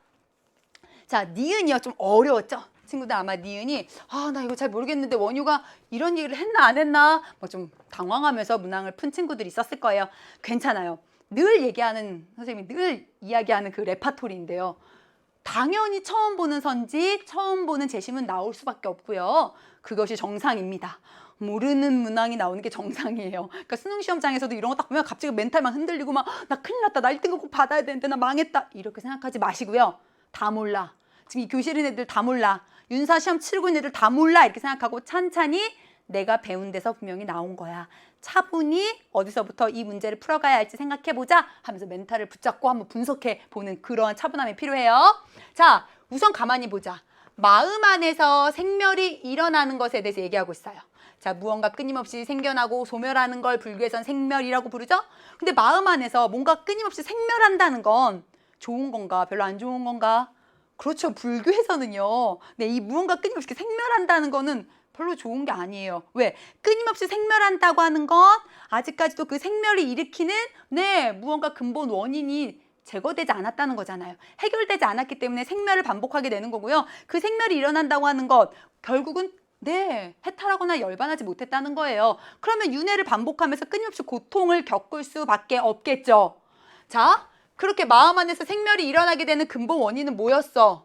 자, 니은이요 좀 어려웠죠? 친구들 아마 니은이 나 이거 잘 모르겠는데 원효가 이런 얘기를 했나 안 했나 뭐 좀 당황하면서 문항을 푼 친구들이 있었을 거예요. 괜찮아요. 늘 얘기하는 선생님이 늘 이야기하는 그 레파토리인데요. 당연히 처음 보는 선지, 처음 보는 재심은 나올 수밖에 없고요. 그것이 정상입니다. 모르는 문항이 나오는 게 정상이에요. 그러니까 수능 시험장에서도 이런 거 딱 보면 갑자기 멘탈 막 흔들리고 막 나 큰일 났다. 나 1등급 꼭 받아야 되는데 나 망했다. 이렇게 생각하지 마시고요. 다 몰라. 지금 이 교실인 애들 다 몰라. 윤사 시험 치르고 있는 애들 다 몰라. 이렇게 생각하고 찬찬히 내가 배운 데서 분명히 나온 거야. 차분히 어디서부터 이 문제를 풀어가야 할지 생각해보자 하면서 멘탈을 붙잡고 한번 분석해 보는 그런 차분함이 필요해요. 자, 우선 가만히 보자. 마음 안에서 생멸이 일어나는 것에 대해서 얘기하고 있어요. 자, 무언가 끊임없이 생겨나고 소멸하는 걸 불교에선 생멸이라고 부르죠. 근데 마음 안에서 뭔가 끊임없이 생멸한다는 건 좋은 건가 별로 안 좋은 건가? 그렇죠. 불교에서는요. 네, 이 무언가 끊임없이 생멸한다는 거는 별로 좋은 게 아니에요. 왜? 끊임없이 생멸한다고 하는 건 아직까지도 그 생멸을 일으키는 무언가 근본 원인이 제거되지 않았다는 거잖아요. 해결되지 않았기 때문에 생멸을 반복하게 되는 거고요. 그 생멸이 일어난다고 하는 것 결국은 해탈하거나 열반하지 못했다는 거예요. 그러면 윤회를 반복하면서 끊임없이 고통을 겪을 수밖에 없겠죠. 자, 그렇게 마음 안에서 생멸이 일어나게 되는 근본 원인은 뭐였어?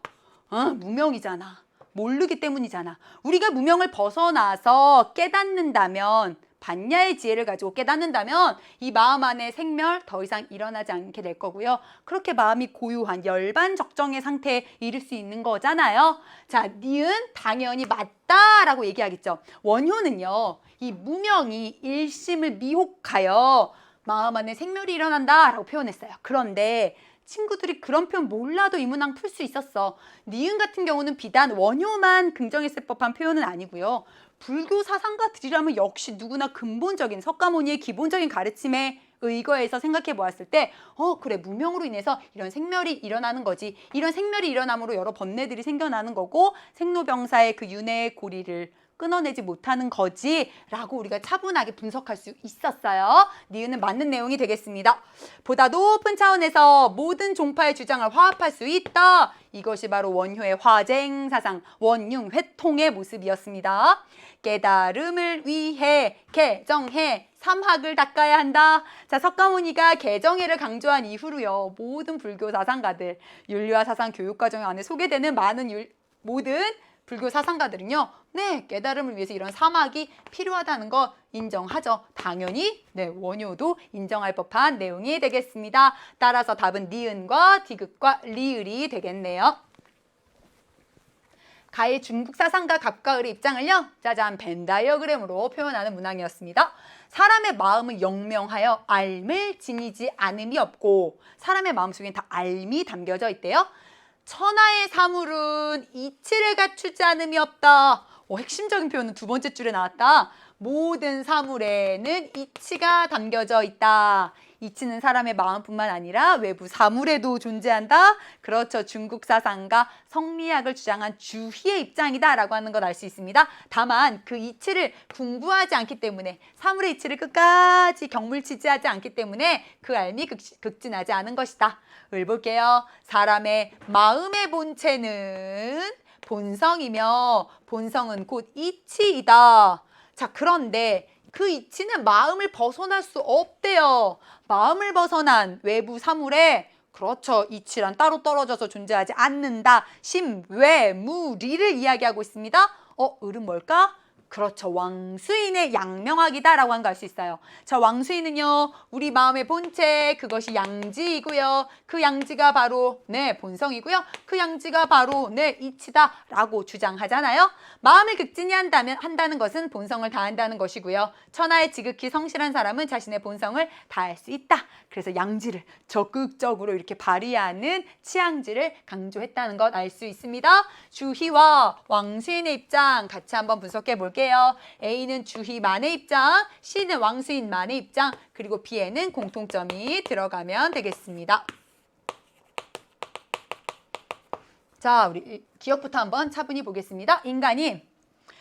무명이잖아. 모르기 때문이잖아. 우리가 무명을 벗어나서 깨닫는다면, 반야의 지혜를 가지고 깨닫는다면 이 마음 안에 생멸 더 이상 일어나지 않게 될 거고요. 그렇게 마음이 고요한 열반적정의 상태에 이를 수 있는 거잖아요. 자, 니은 당연히 맞다라고 얘기하겠죠. 원효는요, 이 무명이 일심을 미혹하여 마음 안에 생멸이 일어난다라고 표현했어요. 그런데 친구들이 그런 표현 몰라도 이 문항 풀 수 있었어. 니은 같은 경우는 비단 원효만 긍정했을 법한 표현은 아니고요. 불교 사상가들이라면 역시 누구나 근본적인 석가모니의 기본적인 가르침에 의거해서 생각해 보았을 때 그래, 무명으로 인해서 이런 생멸이 일어나는 거지. 이런 생멸이 일어남으로 여러 번뇌들이 생겨나는 거고 생로병사의 그 윤회의 고리를 끊어내지 못하는 거지 라고 우리가 차분하게 분석할 수 있었어요. 니은은 맞는 내용이 되겠습니다. 보다 높은 차원에서 모든 종파의 주장을 화합할 수 있다. 이것이 바로 원효의 화쟁 사상, 원융 회통의 모습이었습니다. 깨달음을 위해 개정해 삼학을 닦아야 한다. 자, 석가모니가 개정해를 강조한 이후로요, 모든 불교 사상가들, 윤리와 사상 교육과정 안에 소개되는 모든 불교 사상가들은요, 깨달음을 위해서 이런 사막이 필요하다는 거 인정하죠. 당연히 원효도 인정할 법한 내용이 되겠습니다. 따라서 답은 니은과 디귿과 리을이 되겠네요. 가히 중국 사상가 갑과을의 입장을요, 짜잔, 벤 다이어그램으로 표현하는 문항이었습니다. 사람의 마음을 영명하여 알을 지니지 않음이 없고, 사람의 마음속엔 다 알미 담겨져 있대요. 천하의 사물은 이치를 갖추지 않음이 없다. 핵심적인 표현은 두 번째 줄에 나왔다. 모든 사물에는 이치가 담겨져 있다. 이치는 사람의 마음뿐만 아니라 외부 사물에도 존재한다. 그렇죠. 중국 사상가 성리학을 주장한 주희의 입장이다라고 하는 걸 알 수 있습니다. 다만 그 이치를 궁구하지 않기 때문에, 사물의 이치를 끝까지 경물치지하지 않기 때문에 그 알미 극진하지 않은 것이다. 을 볼게요. 사람의 마음의 본체는 본성이며 본성은 곧 이치이다. 자, 그런데 그 이치는 마음을 벗어날 수 없대요. 마음을 벗어난 외부 사물에, 그렇죠, 이치란 따로 떨어져서 존재하지 않는다. 심외무리를 이야기하고 있습니다. 을은 뭘까? 그렇죠. 왕수인의 양명학이다라고 한 거 알 수 있어요. 자, 왕수인은요, 우리 마음의 본체, 그것이 양지이고요. 그 양지가 바로 본성이고요. 그 양지가 바로 이치다라고 주장하잖아요. 마음을 극진히 한다는 것은 본성을 다한다는 것이고요. 천하에 지극히 성실한 사람은 자신의 본성을 다할 수 있다. 그래서 양지를 적극적으로 이렇게 발휘하는 치양지를 강조했다는 것 알 수 있습니다. 주희와 왕수인의 입장 같이 한번 분석해 볼게요. A는 주희만의 입장, C는 왕수인만의 입장, 그리고 B에는 공통점이 들어가면 되겠습니다. 자, 우리 기억부터 한번 차분히 보겠습니다. 인간이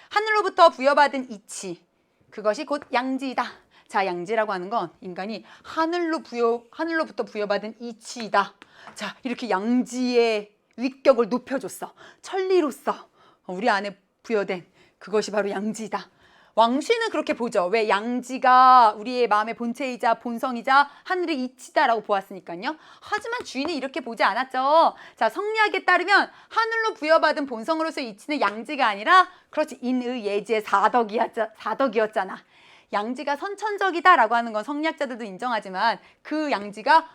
하늘로부터 부여받은 이치, 그것이 곧 양지이다. 자, 양지라고 하는 건 인간이 하늘로부터 부여받은 이치이다. 자, 이렇게 양지의 위격을 높여줬어. 천리로서 우리 안에 부여된 그것이 바로 양지이다. 왕수인은 그렇게 보죠. 왜? 양지가 우리의 마음의 본체이자 본성이자 하늘의 이치다라고 보았으니까요. 하지만 주인은 이렇게 보지 않았죠. 자, 성리학에 따르면 하늘로 부여받은 본성으로서의 이치는 양지가 아니라 그렇지 인의예지의 사덕이었잖아. 양지가 선천적이다라고 하는 건 성리학자들도 인정하지만 그 양지가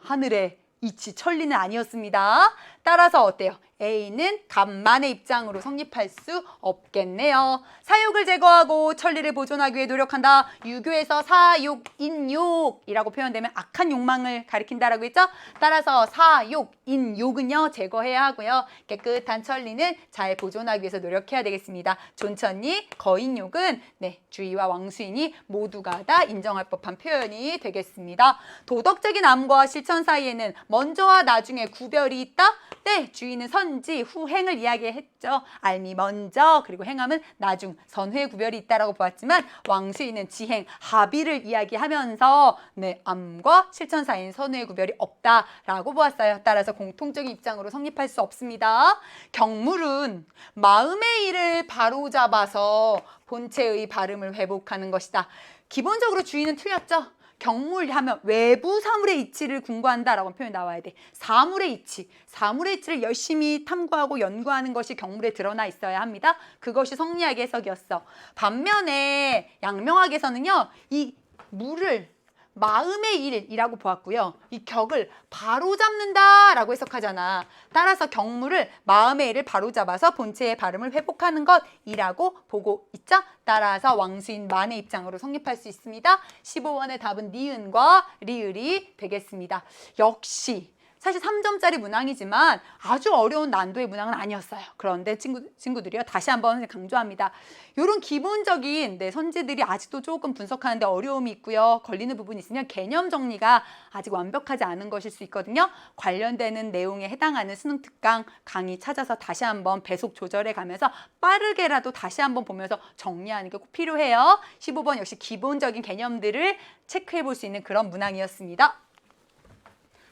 하늘의 이치 천리는 아니었습니다. 따라서 어때요? A는 간만의 입장으로 성립할 수 없겠네요. 사욕을 제거하고 천리를 보존하기 위해 노력한다. 유교에서 사욕, 인욕이라고 표현되면 악한 욕망을 가리킨다라고 했죠. 따라서 사욕, 인욕은요 제거해야 하고요. 깨끗한 천리는 잘 보존하기 위해서 노력해야 되겠습니다. 존천리, 거인욕은 주의와 왕수인이 모두가 다 인정할 법한 표현이 되겠습니다. 도덕적인 암과 실천 사이에는 먼저와 나중에 구별이 있다? 네, 주의는 선지, 후행을 이야기했죠. 알미 먼저, 그리고 행함은 나중, 선후의 구별이 있다라고 보았지만 왕수인은 지행, 합의를 이야기하면서 암과 실천 사이엔 선후의 구별이 없다라고 보았어요. 따라서 공통적인 입장으로 성립할 수 없습니다. 경물은 마음의 일을 바로잡아서 본체의 발음을 회복하는 것이다. 기본적으로 주의는 틀렸죠. 경물하면 외부 사물의 이치를 궁구한다라고 표현이 나와야 돼. 사물의 이치를 열심히 탐구하고 연구하는 것이 경물에 드러나 있어야 합니다. 그것이 성리학의 해석이었어. 반면에 양명학에서는요, 이 물을 마음의 일이라고 보았고요. 이 격을 바로잡는다라고 해석하잖아. 따라서 경물을 마음의 일을 바로잡아서 본체의 발음을 회복하는 것이라고 보고 있죠. 따라서 왕수인 만의 입장으로 성립할 수 있습니다. 15번의 답은 니은과 리을이 되겠습니다. 역시 사실 3점짜리 문항이지만 아주 어려운 난도의 문항은 아니었어요. 그런데 친구들이요, 다시 한번 강조합니다. 이런 기본적인 선지들이 아직도 조금 분석하는데 어려움이 있고요. 걸리는 부분이 있으면 개념 정리가 아직 완벽하지 않은 것일 수 있거든요. 관련되는 내용에 해당하는 수능 특강 강의 찾아서 다시 한번 배속 조절해 가면서 빠르게라도 다시 한번 보면서 정리하는 게 꼭 필요해요. 15번 역시 기본적인 개념들을 체크해 볼 수 있는 그런 문항이었습니다.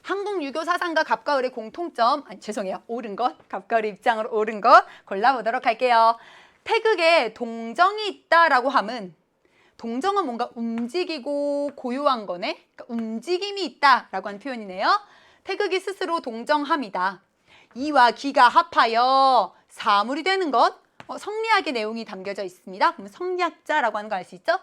한국 유교 사상과 갑과 을의 공통점, 옳은 것, 갑과 을의 입장으로 옳은 것 골라보도록 할게요. 태극에 동정이 있다라고 함은, 동정은 뭔가 움직이고 고요한 거네. 그러니까 움직임이 있다라고 하는 표현이네요. 태극이 스스로 동정함이다. 이와 기가 합하여 사물이 되는 것, 성리학의 내용이 담겨져 있습니다. 그럼 성리학자라고 하는 거 알 수 있죠?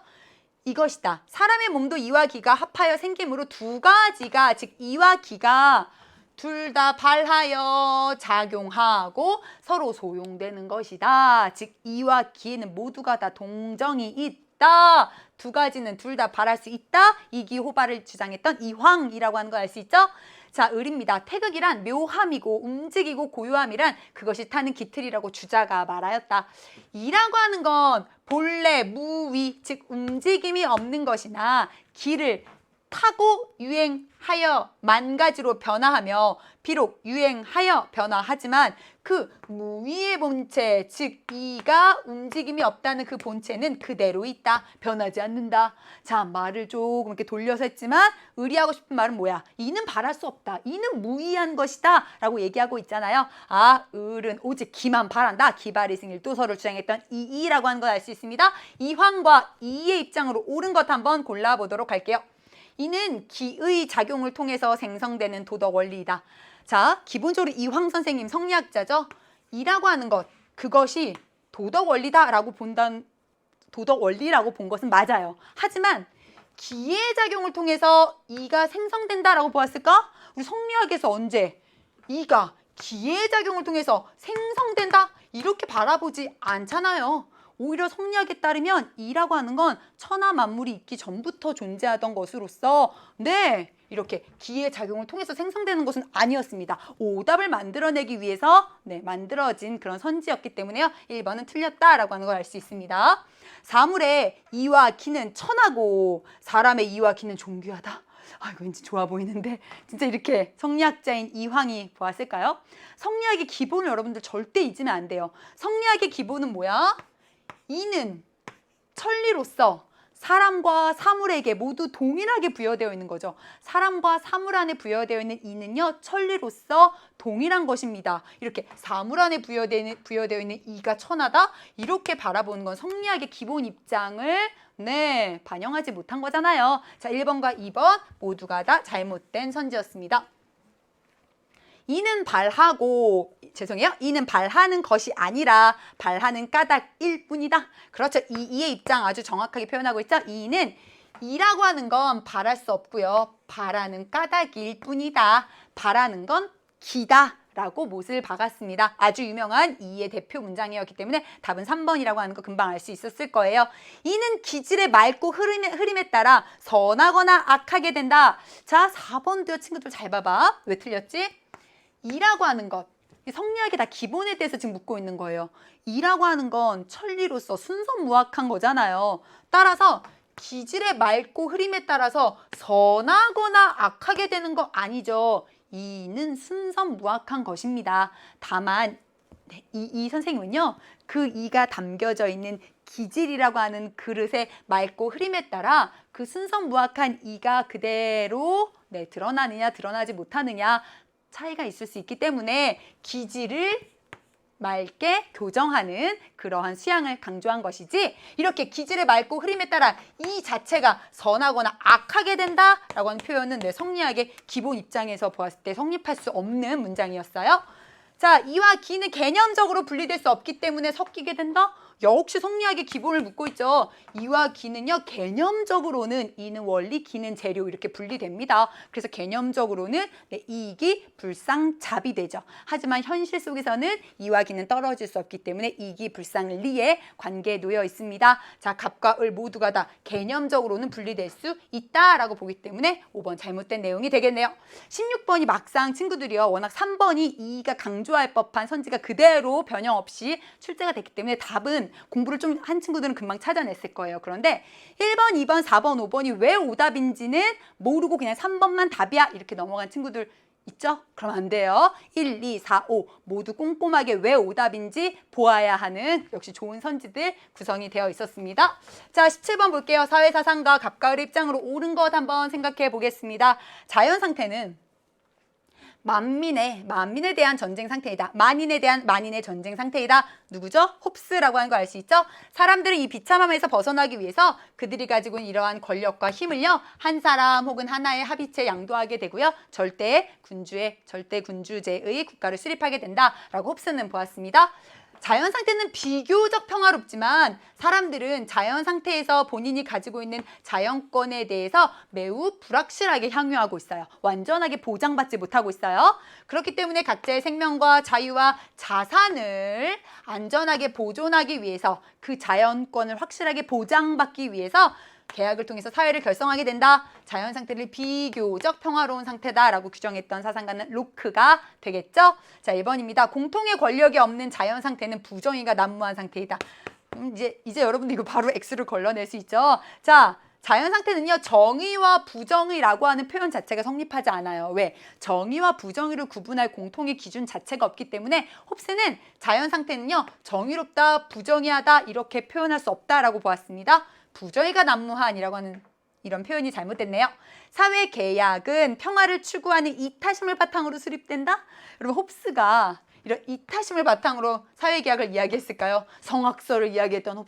이것이다. 사람의 몸도 이와 기가 합하여 생김으로 두 가지가, 즉 이와 기가 둘 다 발하여 작용하고 서로 소용되는 것이다. 즉 이와 기에는 모두가 다 동정이 있다. 두 가지는 둘 다 발할 수 있다. 이기호발을 주장했던 이황이라고 하는 거 알 수 있죠? 자, 을입니다. 태극이란 묘함이고 움직이고 고요함이란 그것이 타는 기틀이라고 주자가 말하였다. 이라고 하는 건 본래 무위, 즉 움직임이 없는 것이나 기를 타고 유행하여 만 가지로 변화하며 비록 유행하여 변화하지만 그 무위의 본체, 즉 이가 움직임이 없다는 그 본체는 그대로 있다. 변하지 않는다. 자, 말을 조금 이렇게 돌려서 했지만 의리하고 싶은 말은 뭐야? 이는 발할 수 없다. 이는 무위한 것이다. 라고 얘기하고 있잖아요. 아, 을은 오직 기만 발한다. 기발이승 일도서를 주장했던 이라고 하는 걸 알 수 있습니다. 이황과 이의 입장으로 옳은 것 한번 골라보도록 할게요. 이는 기의 작용을 통해서 생성되는 도덕 원리이다. 자, 기본적으로 이황 선생님 성리학자죠. 이라고 하는 것, 그것이 도덕 원리다라고 도덕 원리라고 본 것은 맞아요. 하지만 기의 작용을 통해서 이가 생성된다라고 보았을까? 우리 성리학에서 언제 이가 기의 작용을 통해서 생성된다? 이렇게 바라보지 않잖아요. 오히려 성리학에 따르면 이라고 하는 건 천하 만물이 있기 전부터 존재하던 것으로서 이렇게 기의 작용을 통해서 생성되는 것은 아니었습니다. 오답을 만들어내기 위해서 만들어진 그런 선지였기 때문에요. 1번은 틀렸다라고 하는 걸 알 수 있습니다. 사물의 이와 기는 천하고 사람의 이와 기는 존귀하다. 이거 왠지 좋아 보이는데 진짜 이렇게 성리학자인 이황이 보았을까요? 성리학의 기본을 여러분들 절대 잊으면 안 돼요. 성리학의 기본은 뭐야? 이는 천리로서 사람과 사물에게 모두 동일하게 부여되어 있는 거죠. 사람과 사물 안에 부여되어 있는 이는요, 천리로서 동일한 것입니다. 이렇게 사물 안에 부여되어 있는 이가 천하다? 이렇게 바라보는 건 성리학의 기본 입장을 반영하지 못한 거잖아요. 자, 1번과 2번 모두가 다 잘못된 선지였습니다. 이는 발하는 것이 아니라 발하는 까닭일 뿐이다. 그렇죠. 이의 입장 아주 정확하게 표현하고 있죠. 이는 이라고 하는 건 발할 수 없고요. 발하는 까닭일 뿐이다. 발하는 건 기다. 라고 못을 박았습니다. 아주 유명한 이의 대표 문장이었기 때문에 답은 3번이라고 하는 거 금방 알 수 있었을 거예요. 이는 기질의 맑고 흐름에 따라 선하거나 악하게 된다. 자, 4번도요. 친구들 잘 봐봐. 왜 틀렸지? 이라고 하는 것, 성리학의 다 기본에 대해서 지금 묻고 있는 거예요. 이라고 하는 건 천리로서 순선무악한 거잖아요. 따라서 기질의 맑고 흐림에 따라서 선하거나 악하게 되는 거 아니죠. 이는 순선무악한 것입니다. 다만 이 선생님은요, 그 이가 담겨져 있는 기질이라고 하는 그릇의 맑고 흐림에 따라 그 순선무악한 이가 그대로 드러나느냐 드러나지 못하느냐 차이가 있을 수 있기 때문에 기질을 맑게 교정하는 그러한 수양을 강조한 것이지, 이렇게 기질의 맑고 흐림에 따라 이 자체가 선하거나 악하게 된다라고 하는 표현은 성리학의 기본 입장에서 보았을 때 성립할 수 없는 문장이었어요. 자, 이와 기는 개념적으로 분리될 수 없기 때문에 섞이게 된다? 역시 성리학의 기본을 묻고 있죠. 이와 기는요, 개념적으로는 이는 원리, 기는 재료 이렇게 분리됩니다. 그래서 개념적으로는 이익이 불상잡이 되죠. 하지만 현실 속에서는 이와 기는 떨어질 수 없기 때문에 이익이 불상리에 관계에 놓여 있습니다. 자, 갑과 을 모두가 다 개념적으로는 분리될 수 있다라고 보기 때문에 5번 잘못된 내용이 되겠네요. 16번이 막상 친구들이요, 워낙 3번이 이가 강조할 법한 선지가 그대로 변형 없이 출제가 됐기 때문에 답은 공부를 좀 한 친구들은 금방 찾아냈을 거예요. 그런데 1번, 2번, 4번, 5번이 왜 오답인지는 모르고 그냥 3번만 답이야 이렇게 넘어간 친구들 있죠? 그럼 안 돼요. 1, 2, 4, 5 모두 꼼꼼하게 왜 오답인지 보아야 하는 역시 좋은 선지들 구성이 되어 있었습니다. 자, 17번 볼게요. 사회사상가 갑과 을의 입장으로 옳은 것 한번 생각해 보겠습니다. 자연 상태는 만민에 대한 전쟁 상태이다. 만인에 대한 만인의 전쟁 상태이다. 누구죠? 홉스라고 하는 거 알 수 있죠? 사람들은 이 비참함에서 벗어나기 위해서 그들이 가지고 있는 이러한 권력과 힘을요, 한 사람 혹은 하나의 합의체에 양도하게 되고요. 절대 군주제의 국가를 수립하게 된다라고 홉스는 보았습니다. 자연 상태는 비교적 평화롭지만 사람들은 자연 상태에서 본인이 가지고 있는 자연권에 대해서 매우 불확실하게 향유하고 있어요. 완전하게 보장받지 못하고 있어요. 그렇기 때문에 각자의 생명과 자유와 자산을 안전하게 보존하기 위해서, 그 자연권을 확실하게 보장받기 위해서 계약을 통해서 사회를 결성하게 된다. 자연 상태를 비교적 평화로운 상태다라고 규정했던 사상가는 로크가 되겠죠. 자, 1번입니다. 공통의 권력이 없는 자연 상태는 부정의가 난무한 상태이다. 이제 여러분들 이거 바로 X를 걸러낼 수 있죠. 자, 자연 상태는요, 정의와 부정의라고 하는 표현 자체가 성립하지 않아요. 왜? 정의와 부정의를 구분할 공통의 기준 자체가 없기 때문에 홉스는 자연 상태는요, 정의롭다, 부정의하다 이렇게 표현할 수 없다라고 보았습니다. 부정의가 난무한이라고 하는 이런 표현이 잘못됐네요. 사회 계약은 평화를 추구하는 이타심을 바탕으로 수립된다? 여러분, 홉스가 이런 이타심을 바탕으로 사회 계약을 이야기했을까요? 성악설을 이야기했던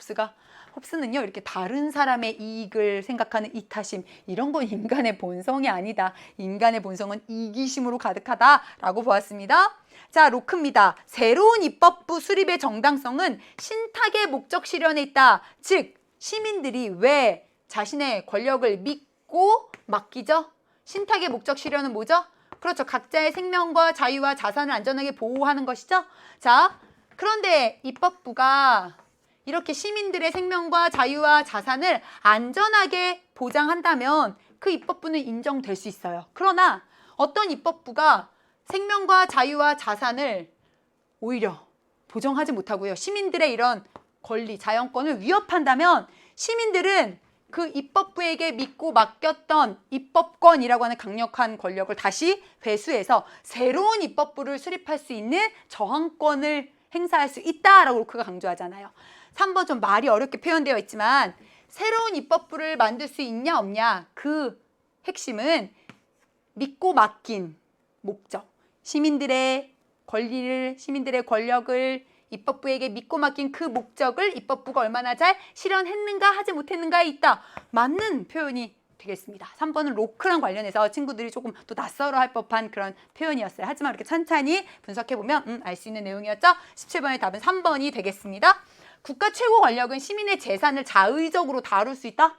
홉스는요, 이렇게 다른 사람의 이익을 생각하는 이타심, 이런 건 인간의 본성이 아니다. 인간의 본성은 이기심으로 가득하다라고 보았습니다. 자, 로크입니다. 새로운 입법부 수립의 정당성은 신탁의 목적 실현에 있다. 즉, 시민들이 왜 자신의 권력을 믿고 맡기죠? 신탁의 목적 실현은 뭐죠? 그렇죠. 각자의 생명과 자유와 자산을 안전하게 보호하는 것이죠. 자, 그런데 입법부가 이렇게 시민들의 생명과 자유와 자산을 안전하게 보장한다면 그 입법부는 인정될 수 있어요. 그러나 어떤 입법부가 생명과 자유와 자산을 오히려 보장하지 못하고요, 시민들의 이런 권리, 자연권을 위협한다면 시민들은 그 입법부에게 믿고 맡겼던 입법권이라고 하는 강력한 권력을 다시 회수해서 새로운 입법부를 수립할 수 있는 저항권을 행사할 수 있다라고 로크가 강조하잖아요. 3번 좀 말이 어렵게 표현되어 있지만 새로운 입법부를 만들 수 있냐 없냐 그 핵심은 믿고 맡긴 목적. 시민들의 권리를, 시민들의 권력을 입법부에게 믿고 맡긴 그 목적을 입법부가 얼마나 잘 실현했는가 하지 못했는가에 있다. 맞는 표현이 되겠습니다. 3번은 로크랑 관련해서 친구들이 조금 또 낯설어 할 법한 그런 표현이었어요. 하지만 이렇게 천천히 분석해보면 알 수 있는 내용이었죠. 17번의 답은 3번이 되겠습니다. 국가 최고 권력은 시민의 재산을 자의적으로 다룰 수 있다?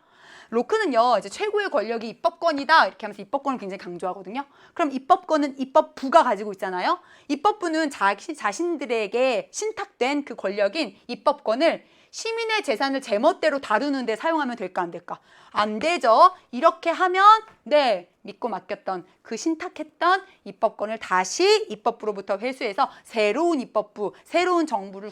로크는요, 이제 최고의 권력이 입법권이다 이렇게 하면서 입법권을 굉장히 강조하거든요. 그럼 입법권은 입법부가 가지고 있잖아요. 입법부는 자신들에게 신탁된 그 권력인 입법권을 시민의 재산을 제멋대로 다루는 데 사용하면 될까 안 될까? 안 되죠. 이렇게 하면 믿고 맡겼던 그 신탁했던 입법권을 다시 입법부로부터 회수해서 새로운 입법부, 새로운 정부를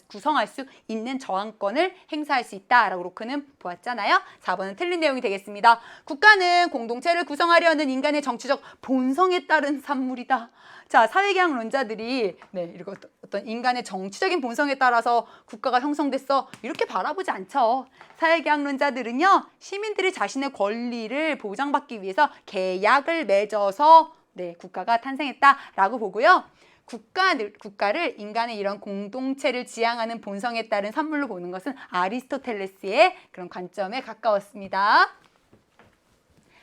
구성할 수 있는 저항권을 행사할 수 있다라고 로크는 보았잖아요. 4번은 틀린 내용이 되겠습니다. 국가는 공동체를 구성하려는 인간의 정치적 본성에 따른 산물이다. 자, 사회계약론자들이 이렇게 어떤 인간의 정치적인 본성에 따라서 국가가 형성됐어 이렇게 바라보지 않죠. 사회계약론자들은요, 시민들이 자신의 권리를 보장받기 위해서 계약을 맺어서 국가가 탄생했다라고 보고요. 국가를 인간의 이런 공동체를 지향하는 본성에 따른 산물로 보는 것은 아리스토텔레스의 그런 관점에 가까웠습니다.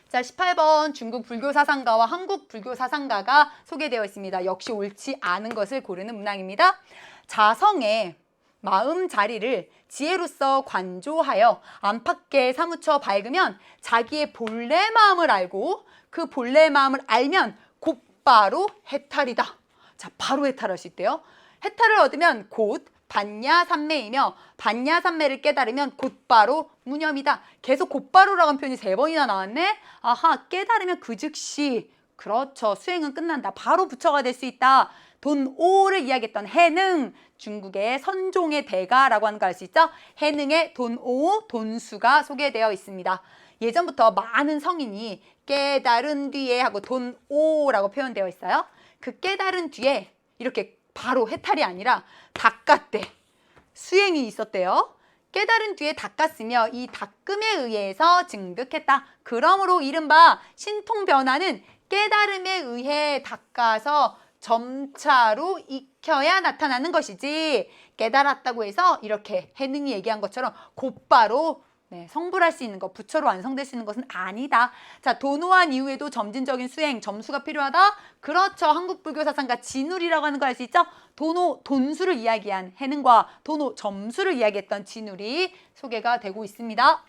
자, 18번 중국 불교 사상가와 한국 불교 사상가가 소개되어 있습니다. 역시 옳지 않은 것을 고르는 문항입니다. 자성의 마음 자리를 지혜로서 관조하여 안팎에 사무쳐 밝으면 자기의 본래 마음을 알고 그 본래 마음을 알면 곧바로 해탈이다. 자, 바로 해탈할 수 있대요. 해탈을 얻으면 곧 반야삼매이며 반야삼매를 깨달으면 곧바로 무념이다. 계속 곧바로라고 한 표현이 3번이나 나왔네. 아하, 깨달으면 그 즉시 그렇죠. 수행은 끝난다. 바로 부처가 될 수 있다. 돈오를 이야기했던 해능, 중국의 선종의 대가라고 하는 거 알 수 있죠? 해능의 돈오, 돈수가 소개되어 있습니다. 예전부터 많은 성인이 깨달은 뒤에 하고 돈오라고 표현되어 있어요. 그 깨달은 뒤에 이렇게 바로 해탈이 아니라 닦았대. 수행이 있었대요. 깨달은 뒤에 닦았으며 이 닦음에 의해서 증득했다. 그러므로 이른바 신통변화는 깨달음에 의해 닦아서 점차로 익혀야 나타나는 것이지, 깨달았다고 해서 이렇게 해능이 얘기한 것처럼 곧바로 성불할 수 있는 것, 부처로 완성될 수 있는 것은 아니다. 자, 도노한 이후에도 점진적인 수행, 점수가 필요하다. 그렇죠. 한국 불교 사상가 진울이라고 하는 거 알 수 있죠? 도노, 돈수를 이야기한 해능과 도노, 점수를 이야기했던 진울이 소개가 되고 있습니다.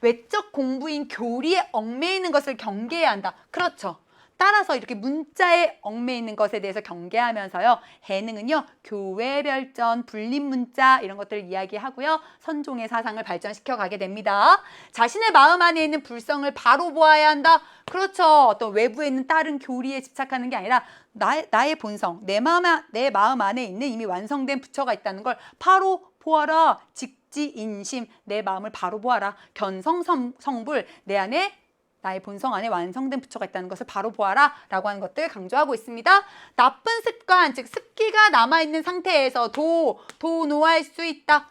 외적 공부인 교리에 얽매이는 것을 경계해야 한다. 그렇죠. 따라서 이렇게 문자에 얽매이는 것에 대해서 경계하면서요. 해능은요, 교외별전, 불립문자 이런 것들을 이야기하고요. 선종의 사상을 발전시켜 가게 됩니다. 자신의 마음 안에 있는 불성을 바로 보아야 한다. 그렇죠. 어떤 외부에 있는 다른 교리에 집착하는 게 아니라 나의 본성, 내 마음 안에 있는 이미 완성된 부처가 있다는 걸 바로 보아라. 직지인심, 내 마음을 바로 보아라. 견성성불, 내 안에 나의 본성 안에 완성된 부처가 있다는 것을 바로 보아라 라고 하는 것들 강조하고 있습니다. 나쁜 습관, 즉 습기가 남아있는 상태에서 도노할 수 있다.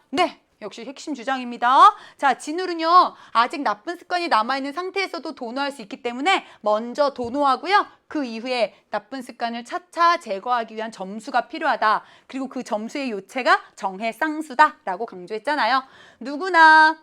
역시 핵심 주장입니다. 자, 진울은요, 아직 나쁜 습관이 남아있는 상태에서도 도노할 수 있기 때문에 먼저 도노하고요. 그 이후에 나쁜 습관을 차차 제거하기 위한 점수가 필요하다. 그리고 그 점수의 요체가 정해쌍수다 라고 강조했잖아요. 누구나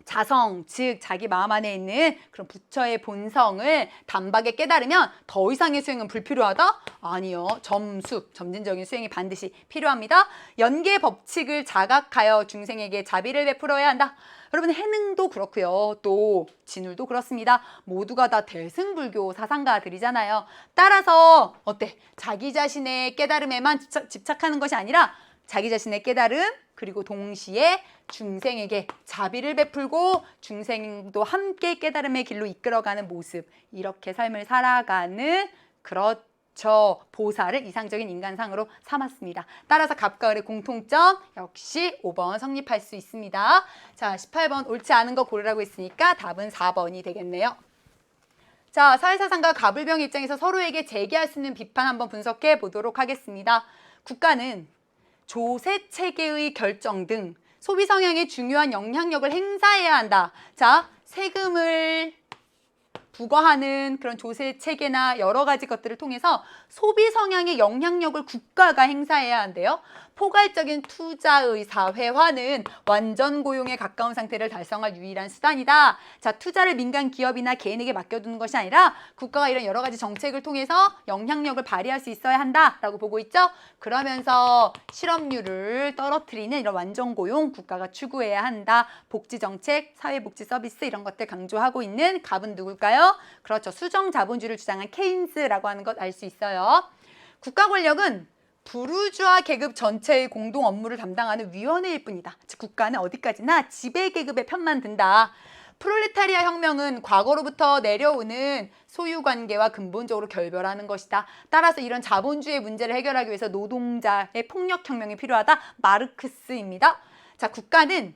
자성, 즉 자기 마음 안에 있는 그런 부처의 본성을 단박에 깨달으면 더 이상의 수행은 불필요하다? 아니요. 점진적인 수행이 반드시 필요합니다. 연계 법칙을 자각하여 중생에게 자비를 베풀어야 한다. 여러분, 해능도 그렇고요. 또 진울도 그렇습니다. 모두가 다 대승불교 사상가들이잖아요. 따라서 어때? 자기 자신의 깨달음에만 집착하는 것이 아니라 자기 자신의 깨달음, 그리고 동시에 중생에게 자비를 베풀고 중생도 함께 깨달음의 길로 이끌어가는 모습, 이렇게 삶을 살아가는 그렇죠. 보살을 이상적인 인간상으로 삼았습니다. 따라서 갑과 을의 공통점 역시 5번 성립할 수 있습니다. 자, 18번 옳지 않은 거 고르라고 했으니까 답은 4번이 되겠네요. 자, 사회사상가 갑을병의 입장에서 서로에게 제기할 수 있는 비판 한번 분석해 보도록 하겠습니다. 국가는 조세 체계의 결정 등 소비 성향에 중요한 영향력을 행사해야 한다. 자, 세금을 부과하는 그런 조세 체계나 여러 가지 것들을 통해서 소비 성향의 영향력을 국가가 행사해야 한대요. 포괄적인 투자의 사회화는 완전 고용에 가까운 상태를 달성할 유일한 수단이다. 자, 투자를 민간 기업이나 개인에게 맡겨두는 것이 아니라 국가가 이런 여러 가지 정책을 통해서 영향력을 발휘할 수 있어야 한다라고 보고 있죠. 그러면서 실업률을 떨어뜨리는 이런 완전 고용 국가가 추구해야 한다. 복지 정책, 사회복지 서비스 이런 것들 강조하고 있는 갑은 누굴까요? 그렇죠. 수정 자본주의를 주장한 케인스라고 하는 것 알 수 있어요. 국가 권력은 부르주아 계급 전체의 공동 업무를 담당하는 위원회일 뿐이다. 즉 국가는 어디까지나 지배 계급의 편만 든다. 프롤레타리아 혁명은 과거로부터 내려오는 소유관계와 근본적으로 결별하는 것이다. 따라서 이런 자본주의 문제를 해결하기 위해서 노동자의 폭력혁명이 필요하다. 마르크스입니다. 자, 국가는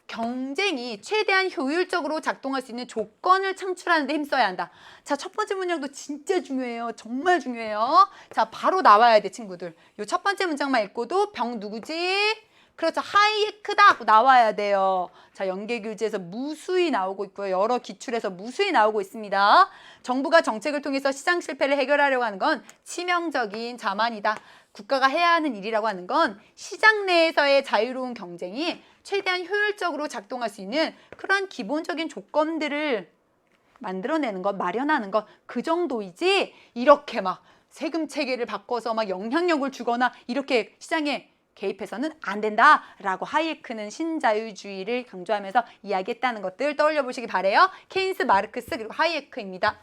경쟁이 최대한 효율적으로 작동할 수 있는 조건을 창출하는 데 힘써야 한다. 자, 첫 번째 문장도 진짜 중요해요. 정말 중요해요. 자, 바로 나와야 돼, 친구들. 요 첫 번째 문장만 읽고도 병 누구지? 그렇죠. 하이에크다 하고 나와야 돼요. 자, 연계교재에서 무수히 나오고 있고요. 여러 기출에서 무수히 나오고 있습니다. 정부가 정책을 통해서 시장 실패를 해결하려고 하는 건 치명적인 자만이다. 국가가 해야 하는 일이라고 하는 건 시장 내에서의 자유로운 경쟁이 최대한 효율적으로 작동할 수 있는 그런 기본적인 조건들을 만들어내는 것, 마련하는 것, 그 정도이지 이렇게 막 세금 체계를 바꿔서 막 영향력을 주거나 이렇게 시장에 개입해서는 안 된다라고 하이에크는 신자유주의를 강조하면서 이야기했다는 것들 떠올려 보시기 바래요. 케인스, 마르크스 그리고 하이에크입니다.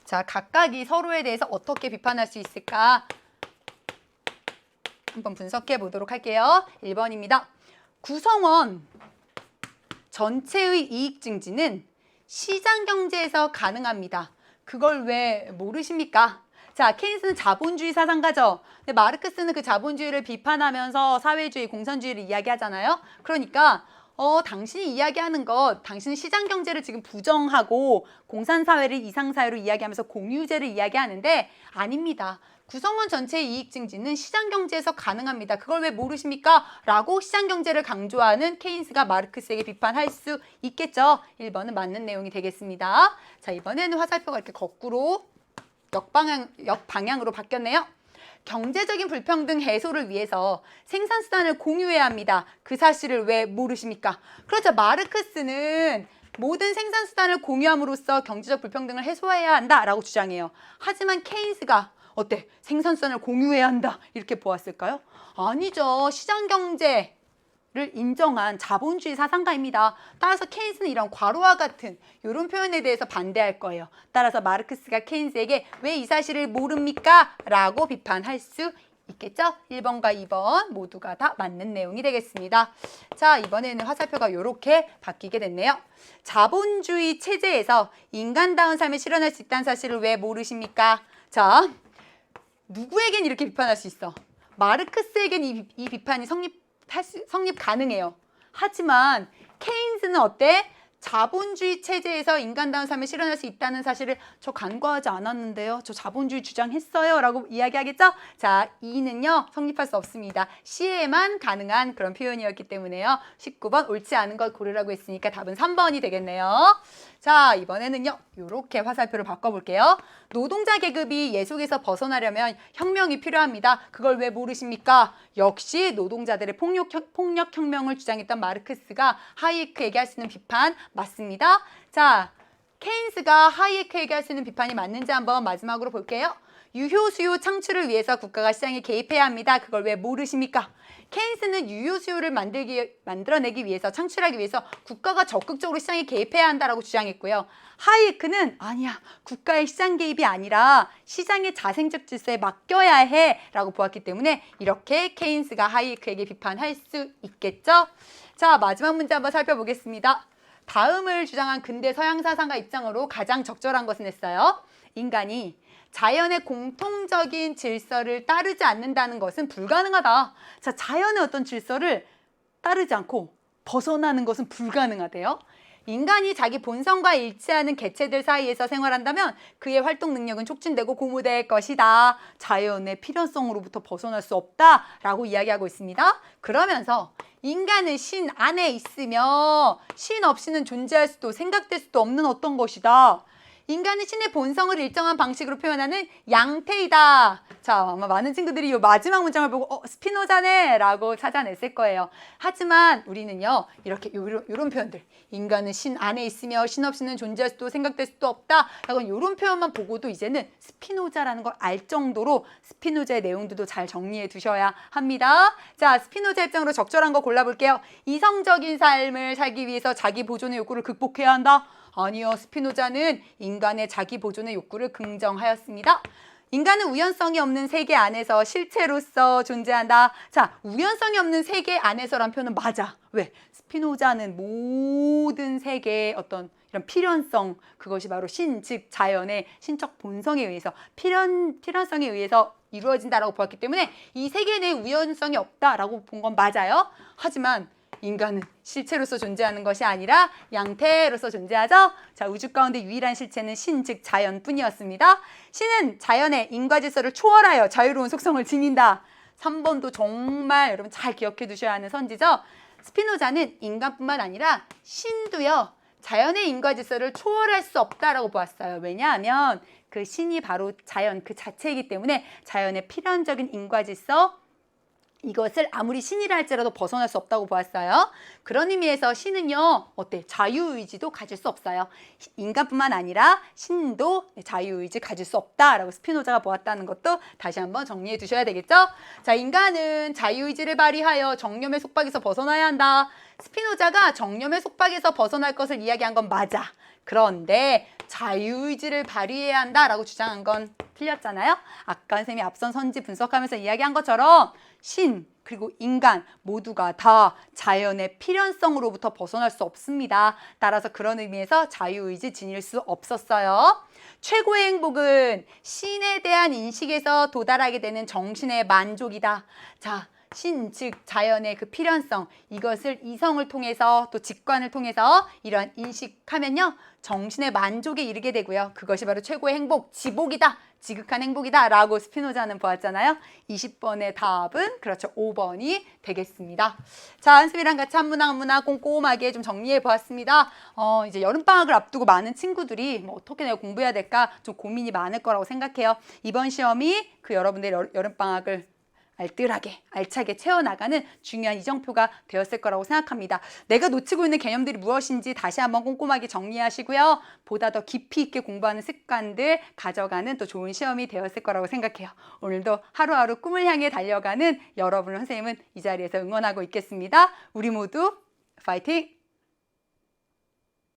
자, 각각이 서로에 대해서 어떻게 비판할 수 있을까? 한번 분석해 보도록 할게요. 1번입니다. 구성원 전체의 이익 증진은 시장 경제에서 가능합니다. 그걸 왜 모르십니까? 자, 케인스는 자본주의 사상가죠. 근데 마르크스는 그 자본주의를 비판하면서 사회주의, 공산주의를 이야기하잖아요. 그러니까 당신이 이야기하는 것, 당신은 시장 경제를 지금 부정하고 공산사회를 이상사회로 이야기하면서 공유제를 이야기하는데 아닙니다. 구성원 전체의 이익 증진은 시장 경제에서 가능합니다. 그걸 왜 모르십니까? 라고 시장 경제를 강조하는 케인스가 마르크스에게 비판할 수 있겠죠. 1번은 맞는 내용이 되겠습니다. 자, 이번에는 화살표가 이렇게 거꾸로 역방향으로 바뀌었네요. 경제적인 불평등 해소를 위해서 생산수단을 공유해야 합니다. 그 사실을 왜 모르십니까? 그렇죠. 마르크스는 모든 생산수단을 공유함으로써 경제적 불평등을 해소해야 한다라고 주장해요. 하지만 케인스가 어때? 생산수단을 공유해야 한다 이렇게 보았을까요? 아니죠. 시장경제를 인정한 자본주의 사상가입니다. 따라서 케인스는 이런 과로와 같은 이런 표현에 대해서 반대할 거예요. 따라서 마르크스가 케인스에게 왜 이 사실을 모릅니까? 라고 비판할 수 있겠죠? 1번과 2번 모두가 다 맞는 내용이 되겠습니다. 자, 이번에는 화살표가 이렇게 바뀌게 됐네요. 자본주의 체제에서 인간다운 삶을 실현할 수 있다는 사실을 왜 모르십니까? 자, 누구에겐 이렇게 비판할 수 있어. 마르크스에겐 이 비판이 성립 가능해요. 하지만 케인스는 어때? 자본주의 체제에서 인간다운 삶을 실현할 수 있다는 사실을 저 간과하지 않았는데요. 저 자본주의 주장했어요. 라고 이야기하겠죠? 자, E는요. 성립할 수 없습니다. C에만 가능한 그런 표현이었기 때문에요. 19번 옳지 않은 걸 고르라고 했으니까 답은 3번이 되겠네요. 자, 이번에는요. 이렇게 화살표를 바꿔볼게요. 노동자 계급이 예속에서 벗어나려면 혁명이 필요합니다. 그걸 왜 모르십니까? 역시 노동자들의 폭력혁명을 주장했던 마르크스가 하이에크에게 할 수 있는 비판 맞습니다. 자, 케인스가 하이에크에게 할 수 있는 비판이 맞는지 한번 마지막으로 볼게요. 유효 수요 창출을 위해서 국가가 시장에 개입해야 합니다. 그걸 왜 모르십니까? 케인스는 유효 수요를 만들어내기 위해서, 창출하기 위해서 국가가 적극적으로 시장에 개입해야 한다라고 주장했고요. 하이에크는 아니야, 국가의 시장 개입이 아니라 시장의 자생적 질서에 맡겨야 해 라고 보았기 때문에 이렇게 케인스가 하이에크에게 비판할 수 있겠죠. 자, 마지막 문제 한번 살펴보겠습니다. 다음을 주장한 근대 서양 사상가 입장으로 가장 적절한 것은 했어요. 인간이 자연의 공통적인 질서를 따르지 않는다는 것은 불가능하다. 자, 자연의 어떤 질서를 따르지 않고 벗어나는 것은 불가능하대요. 인간이 자기 본성과 일치하는 개체들 사이에서 생활한다면 그의 활동 능력은 촉진되고 고무될 것이다. 자연의 필연성으로부터 벗어날 수 없다라고 이야기하고 있습니다. 그러면서 인간은 신 안에 있으며 신 없이는 존재할 수도 생각될 수도 없는 어떤 것이다. 인간은 신의 본성을 일정한 방식으로 표현하는 양태이다. 자, 아마 많은 친구들이 이 마지막 문장을 보고 스피노자네 라고 찾아냈을 거예요. 하지만 우리는요, 이렇게 요런 표현들, 인간은 신 안에 있으며 신 없이는 존재할 수도 생각될 수도 없다. 약간 요런 표현만 보고도 이제는 스피노자라는 걸 알 정도로 스피노자의 내용들도 잘 정리해 두셔야 합니다. 자, 스피노자 입장으로 적절한 거 골라볼게요. 이성적인 삶을 살기 위해서 자기 보존의 욕구를 극복해야 한다. 아니요, 스피노자는 인간의 자기 보존의 욕구를 긍정하였습니다. 인간은 우연성이 없는 세계 안에서 실체로서 존재한다. 자, 우연성이 없는 세계 안에서란 표현은 맞아. 왜? 스피노자는 모든 세계의 어떤 이런 필연성, 그것이 바로 신, 즉 자연의 신적 본성에 의해서 필연성에 의해서 이루어진다라고 보았기 때문에 이 세계 내에 우연성이 없다라고 본 건 맞아요. 하지만 인간은 실체로서 존재하는 것이 아니라 양태로서 존재하죠. 자, 우주 가운데 유일한 실체는 신, 즉 자연뿐이었습니다. 신은 자연의 인과 질서를 초월하여 자유로운 속성을 지닌다. 3번도 정말 여러분 잘 기억해 두셔야 하는 선지죠. 스피노자는 인간뿐만 아니라 신도요, 자연의 인과 질서를 초월할 수 없다라고 보았어요. 왜냐하면 그 신이 바로 자연 그 자체이기 때문에 자연의 필연적인 인과 질서, 이것을 아무리 신이라 할지라도 벗어날 수 없다고 보았어요. 그런 의미에서 신은요, 자유의지도 가질 수 없어요. 인간뿐만 아니라 신도 자유의지 가질 수 없다라고 스피노자가 보았다는 것도 다시 한번 정리해 두셔야 되겠죠? 자, 인간은 자유의지를 발휘하여 정념의 속박에서 벗어나야 한다. 스피노자가 정념의 속박에서 벗어날 것을 이야기한 건 맞아. 그런데 자유의지를 발휘해야 한다라고 주장한 건 틀렸잖아요. 아까 선생님이 앞선 선지 분석하면서 이야기한 것처럼 신 그리고 인간 모두가 다 자연의 필연성으로부터 벗어날 수 없습니다. 따라서 그런 의미에서 자유의지 지닐 수 없었어요. 최고의 행복은 신에 대한 인식에서 도달하게 되는 정신의 만족이다. 자, 신, 즉 자연의 그 필연성, 이것을 이성을 통해서 또 직관을 통해서 이러한 인식하면요, 정신의 만족에 이르게 되고요. 그것이 바로 최고의 행복, 지복이다, 지극한 행복이다 라고 스피노자는 보았잖아요. 20번의 답은 그렇죠, 5번이 되겠습니다. 자, 한수미랑 같이 한 문항 한 문항 꼼꼼하게 좀 정리해 보았습니다. 이제 여름방학을 앞두고 많은 친구들이 어떻게 내가 공부해야 될까 좀 고민이 많을 거라고 생각해요. 이번 시험이 그 여러분들의 여름방학을 알뜰하게 알차게 채워나가는 중요한 이정표가 되었을 거라고 생각합니다. 내가 놓치고 있는 개념들이 무엇인지 다시 한번 꼼꼼하게 정리하시고요. 보다 더 깊이 있게 공부하는 습관들 가져가는 또 좋은 시험이 되었을 거라고 생각해요. 오늘도 하루하루 꿈을 향해 달려가는 여러분을 선생님은 이 자리에서 응원하고 있겠습니다. 우리 모두 파이팅!